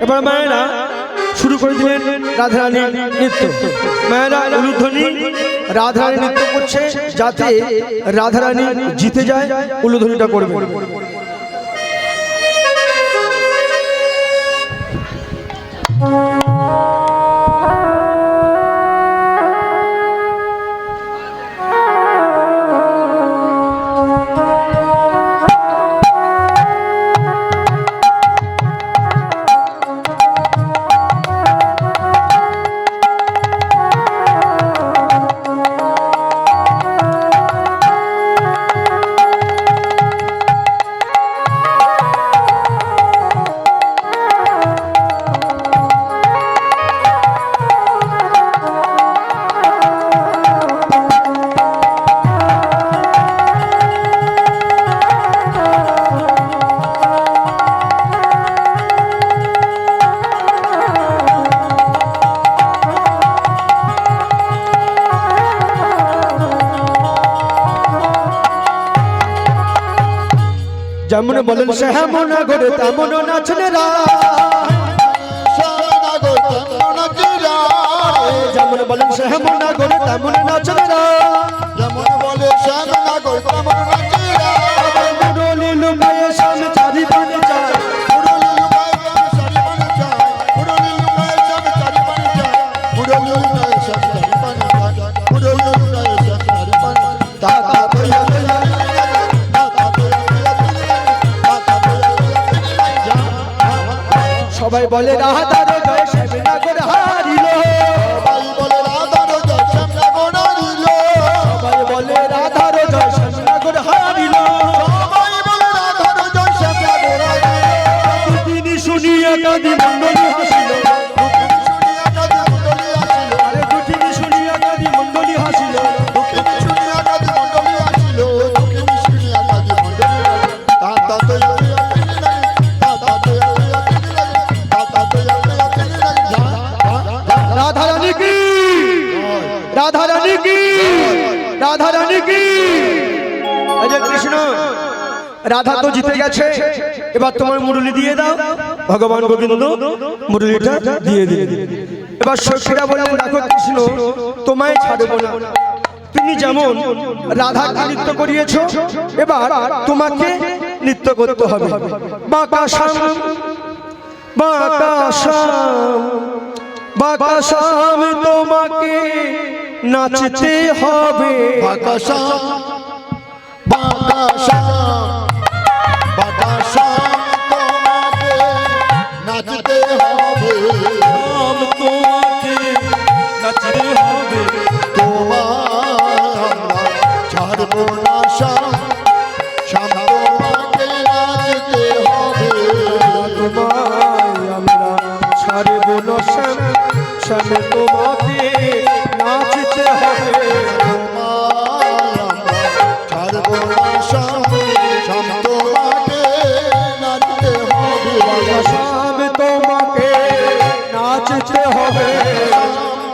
এবার মায়েরা শুরু করে দিলেন রাধারানী নৃত্য। মায়েরা উলুধ্বনি রাধারানী নৃত্য করছে যাতে রাধারানী জিতে যায় উলুধ্বনিটা করবে। যেমন বলেন শ্যামন গরে তেমন নাচন শ্যামনগর তেমন জিরা, যেমন বলেন শ্যামন গরে তেমন নাচন যেমন বলে শ্যামনগর তেমন জিরা, মুরলী লুকায়ে সামনে চারি পানে যায়, মুরলী লুকায় শ্যাম চারি পানে যায়, মুরলী লুকায় শ্যাম চারি পানে যায়, মুরলী লুকায় শ্যাম চারি পানে যায়, মুরলী লুকায় শ্যাম চারি পানে যায়, তা তোয়া তোয়া তিনি লাগি, তা তোয়া তোয়া তিনি লাগি, তা তোয়া তোয়া তিনি লাগি, যা সবাই বলে রাধার জয় শ্যামনগর হারিল, সবাই বলে রাধার জয় শ্যামনগর হারিল, সবাই বলে রাধার জয় শ্যামনগর হারিল, সবাই বলে রাধার জয় শ্যামনগর হারিল, তিনি শুনিয়া কাঁদি মণ্ডলী হাসিল, শুনিয়া কাঁদি মণ্ডলী আসিল, আরে দুটিনি শুনিয়া কাঁদি মণ্ডলী হাসিল, দুঃখিনী শুনিয়া কাঁদি মণ্ডলী আসিল, দুঃখিনী শুনিয়া কাঁদি মণ্ডলী আসিল, তা তোয়া তোয়া তিনি লাগি, তা তোয়া তোয়া তিনি লাগি, তা তোয়া তোয়া তিনি লাগি, যা যা যা। রাধা রানী কি, রাধা রানী কি, রাধা রানী কি। এই যে কৃষ্ণ রাধা তো জিতে গেছে, এবার তোমার মুরলী দিয়ে দাও। ভগবান গোবিন্দ মুরলীটা দিয়ে দিলেন। এবার সখীরা বললেন দেখো কৃষ্ণ তোমায় ছাড়বো না, তুমি যেমন রাধাকে নৃত্য করিয়েছো এবার তোমাকে নৃত্য করতে হবে। বাঁকা শাম বাঁকা শাম বাঁকা শাম তোমাকে নাচতে হবে। বাতাসাম বাতাসাম বাতাসাম তোমাকে নাচতে হবে, তোমাকে নাচতে হবে, তোমায় আমরা ছাড়বো না শ্যাম, শ্যাম তোমাকে নাচতে হবে, তোমায় আমরা ছাড়ব না শ্যাম, শ্যাম তোমাকে নাচতে হবে। তোমায় আমরা ছাড়বো না শ্যাম, শ্যাম তোমাকে নাচতে হবে, শ্যাম তোমাকে হবে।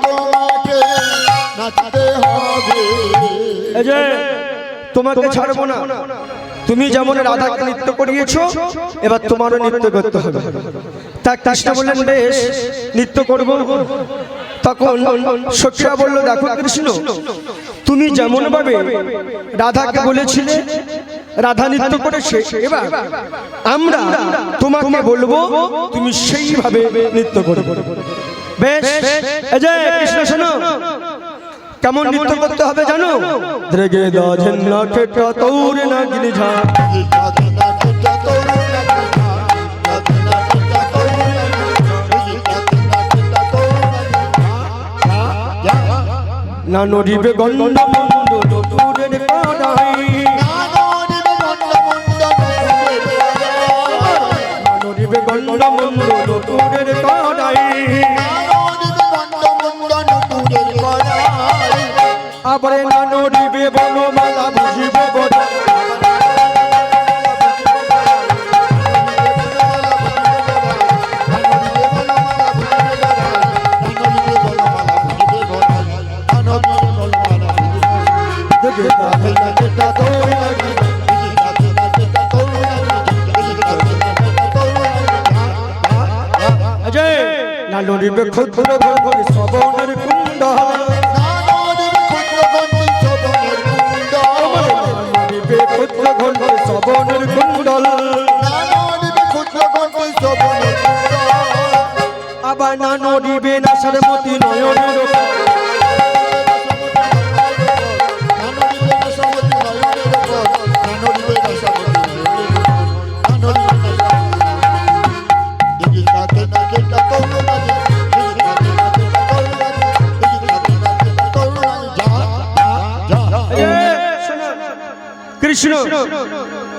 তোমাকে নাচতে হবে। এই যে তোমাকে ছাড়বো না, তুমি যেমন রাধাকে নৃত্য করিয়েছো এবার তোমারও নৃত্য করতে হবে। তা কৃষ্ণ বললেন বেশ নৃত্য করব। তখন সখীরা বলল দেখো কৃষ্ণ, তুমি যেমন ভাবে রাধাকে বলেছিলে রাধা নৃত্য করেছে, এবার আমরা তোমাকে বলবো তুমি সেইভাবে নৃত্য করবে। বেশ, এই যে কৃষ্ণ শোনো, কেমন নৃত্য করতে হবে জানো? দ্রেগে দাজেন না কেটা তৌর না গিরিঝা, না নড়িবে গন্ড মন্ড দূরের কাদাই, না নড়িবে গন্ড মন্ড দূরের কাদাই, আবার না নড়িবে বনমালা বুঝিবে বড়, না নড়িবে ক্ষুদ্র ঘর শ্রবণের কুণ্ড, নড়িবে ক্ষুদ্র ঘর শ্রবণের কুণ্ডল, আবার না নড়িবে না সরমতি নয়নের, কৃষ্ণ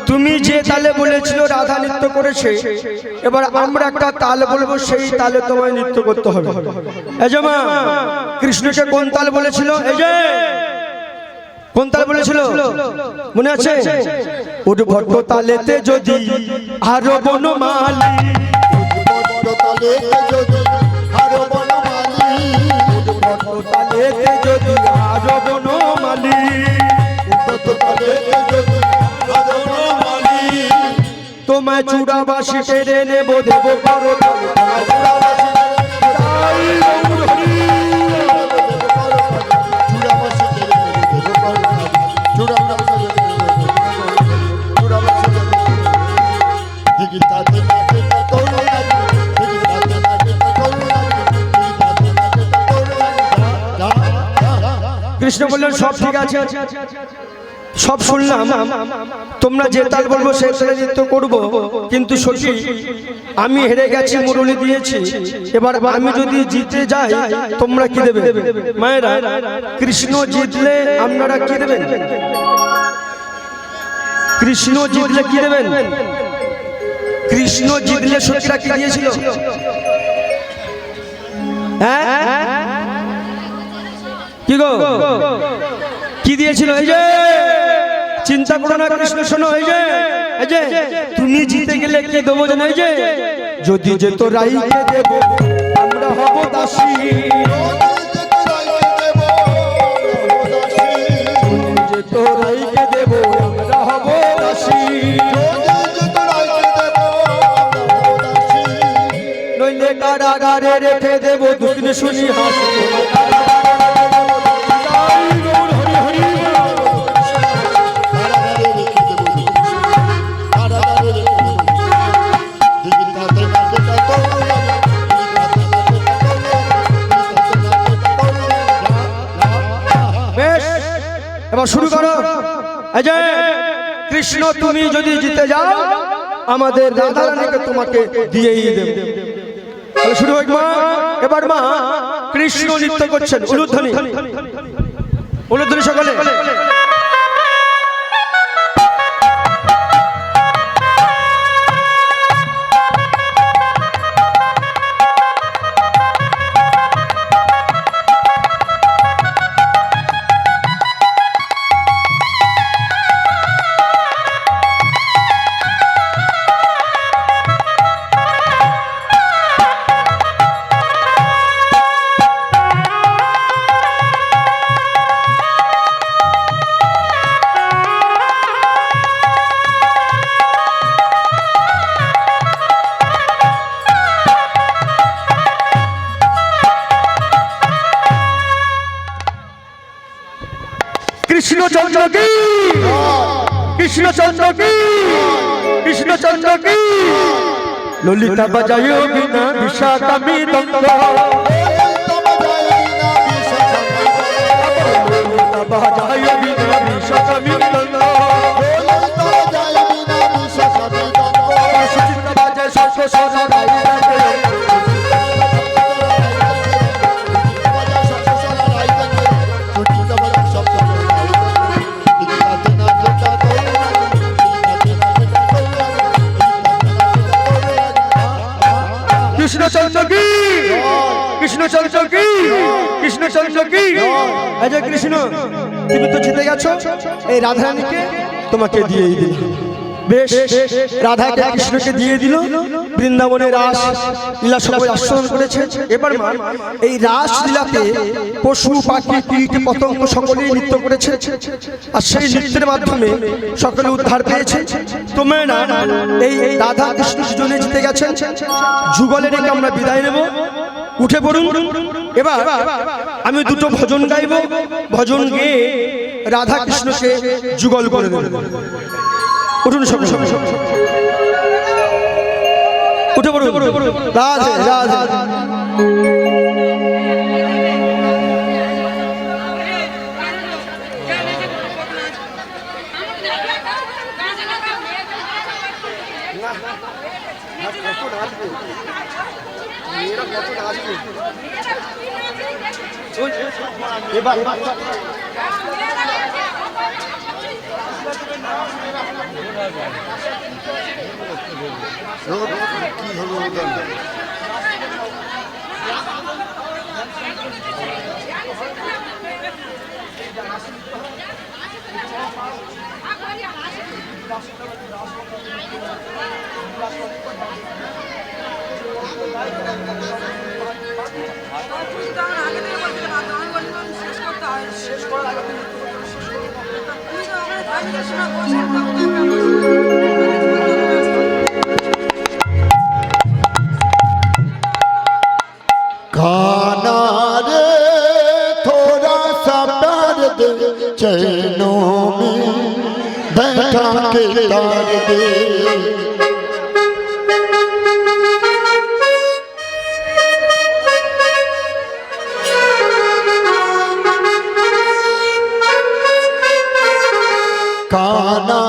তুমি যে তালে বলেছিল রাধা নৃত্য করেছে, এবার আমরা একটা তাল বলবো, সেই তালে তোমায় নৃত্য করতে হবে। এই যে মা, কৃষ্ণকে কোন তাল বলেছিল? এই যে কোন তাল বলেছিল মনে আছে? উদ্ভট তালেতে যদি আরো বনমালী, উদ্ভট তালেতে যদি আরো বনমালী, তোমায় চূড়াবাসী কেড়ে নেব দেব করো, কৃষ্ণ বললেন সব ঠিক আছে, সব শুনলাম, তোমরা যে তাল বলবো সে তালে নৃত্য করবো, কিন্তু সখী আমি হেরে গেছি, মুরলি দিয়েছি, এবার আমি যদি জিতে যাই তোমরা কি দেবে? মায়েরা, কৃষ্ণ জিতলে আপনারা কি দেবেন? কৃষ্ণ জিতলে কি দেবেন? কৃষ্ণ জিতলে সখীরা কি দিয়েছিল? হ্যাঁ কি গো কি দিয়েছিল? এই যে চিন্তা করো না কৃষ্ণ শোনো, এই যে তুমি জিতে গেলে কি দেবো জানো? এই যে যদি যেত রাইকে দেব আমরা হব দাসী, যেত রাইকে দেব আমরা হব দাসী, নইলে কারাগারে রেখে দেব দুদিন শুনি হাসি। এবার শুরু করো। এই যে কৃষ্ণ তুমি যদি জিতে যাও আমাদের রাধা রানীকে তোমাকে দিয়েই দেব। তাহলে শুরু হোক মা। এবার মা কৃষ্ণ নৃত্য করছেন, উলুধ্বনি উলুধ্বনি সকলে। কৃষ্ণচন্দ্র কি কৃষ্ণচন্দ্র কি কৃষ্ণচন্দ্র কি ললিতা বাজায় বিনা বিশাখা মৃদঙ্গ ললিতা বাজায় বিনা বিশাখা মৃদঙ্গ সুচিত্রা বাজায় সর্ব সদা কৃষ্ণচন্দ্র কি কৃষ্ণচন্দ্র কি কৃষ্ণচন্দ্র কি এই যে কৃষ্ণ তুমি তো জিতে গেছো এই রাধারানীকে তোমাকে দিয়েই দিল বেশ রাধাকে কৃষ্ণকে দিয়ে দিল বৃন্দাবনে রাস লীলা সবাই আস্বাদন করেছে এবার মা এই রাস লীলাতে পশু পাখি কীট পতঙ্গ সকলেই নৃত্য করেছে আর সেই নৃত্যের মাধ্যমে সকলে উদ্ধার পেয়েছে তোমরা না এই রাধা কৃষ্ণ দুজনে জিতে গেছেন যুগলে রেখে আমরা বিদায় নেব উঠে পড়ুন এবার আমি দুটো ভজন গাইব ভজন গেয়ে রাধা কৃষ্ণকে যুগল করে দেব উঠুন সকলে উঠে পড়ুন রাধে রাধে এবার खाना रे थोड़ा सा प्यार दे चैनों में बैठा के तार दे खाना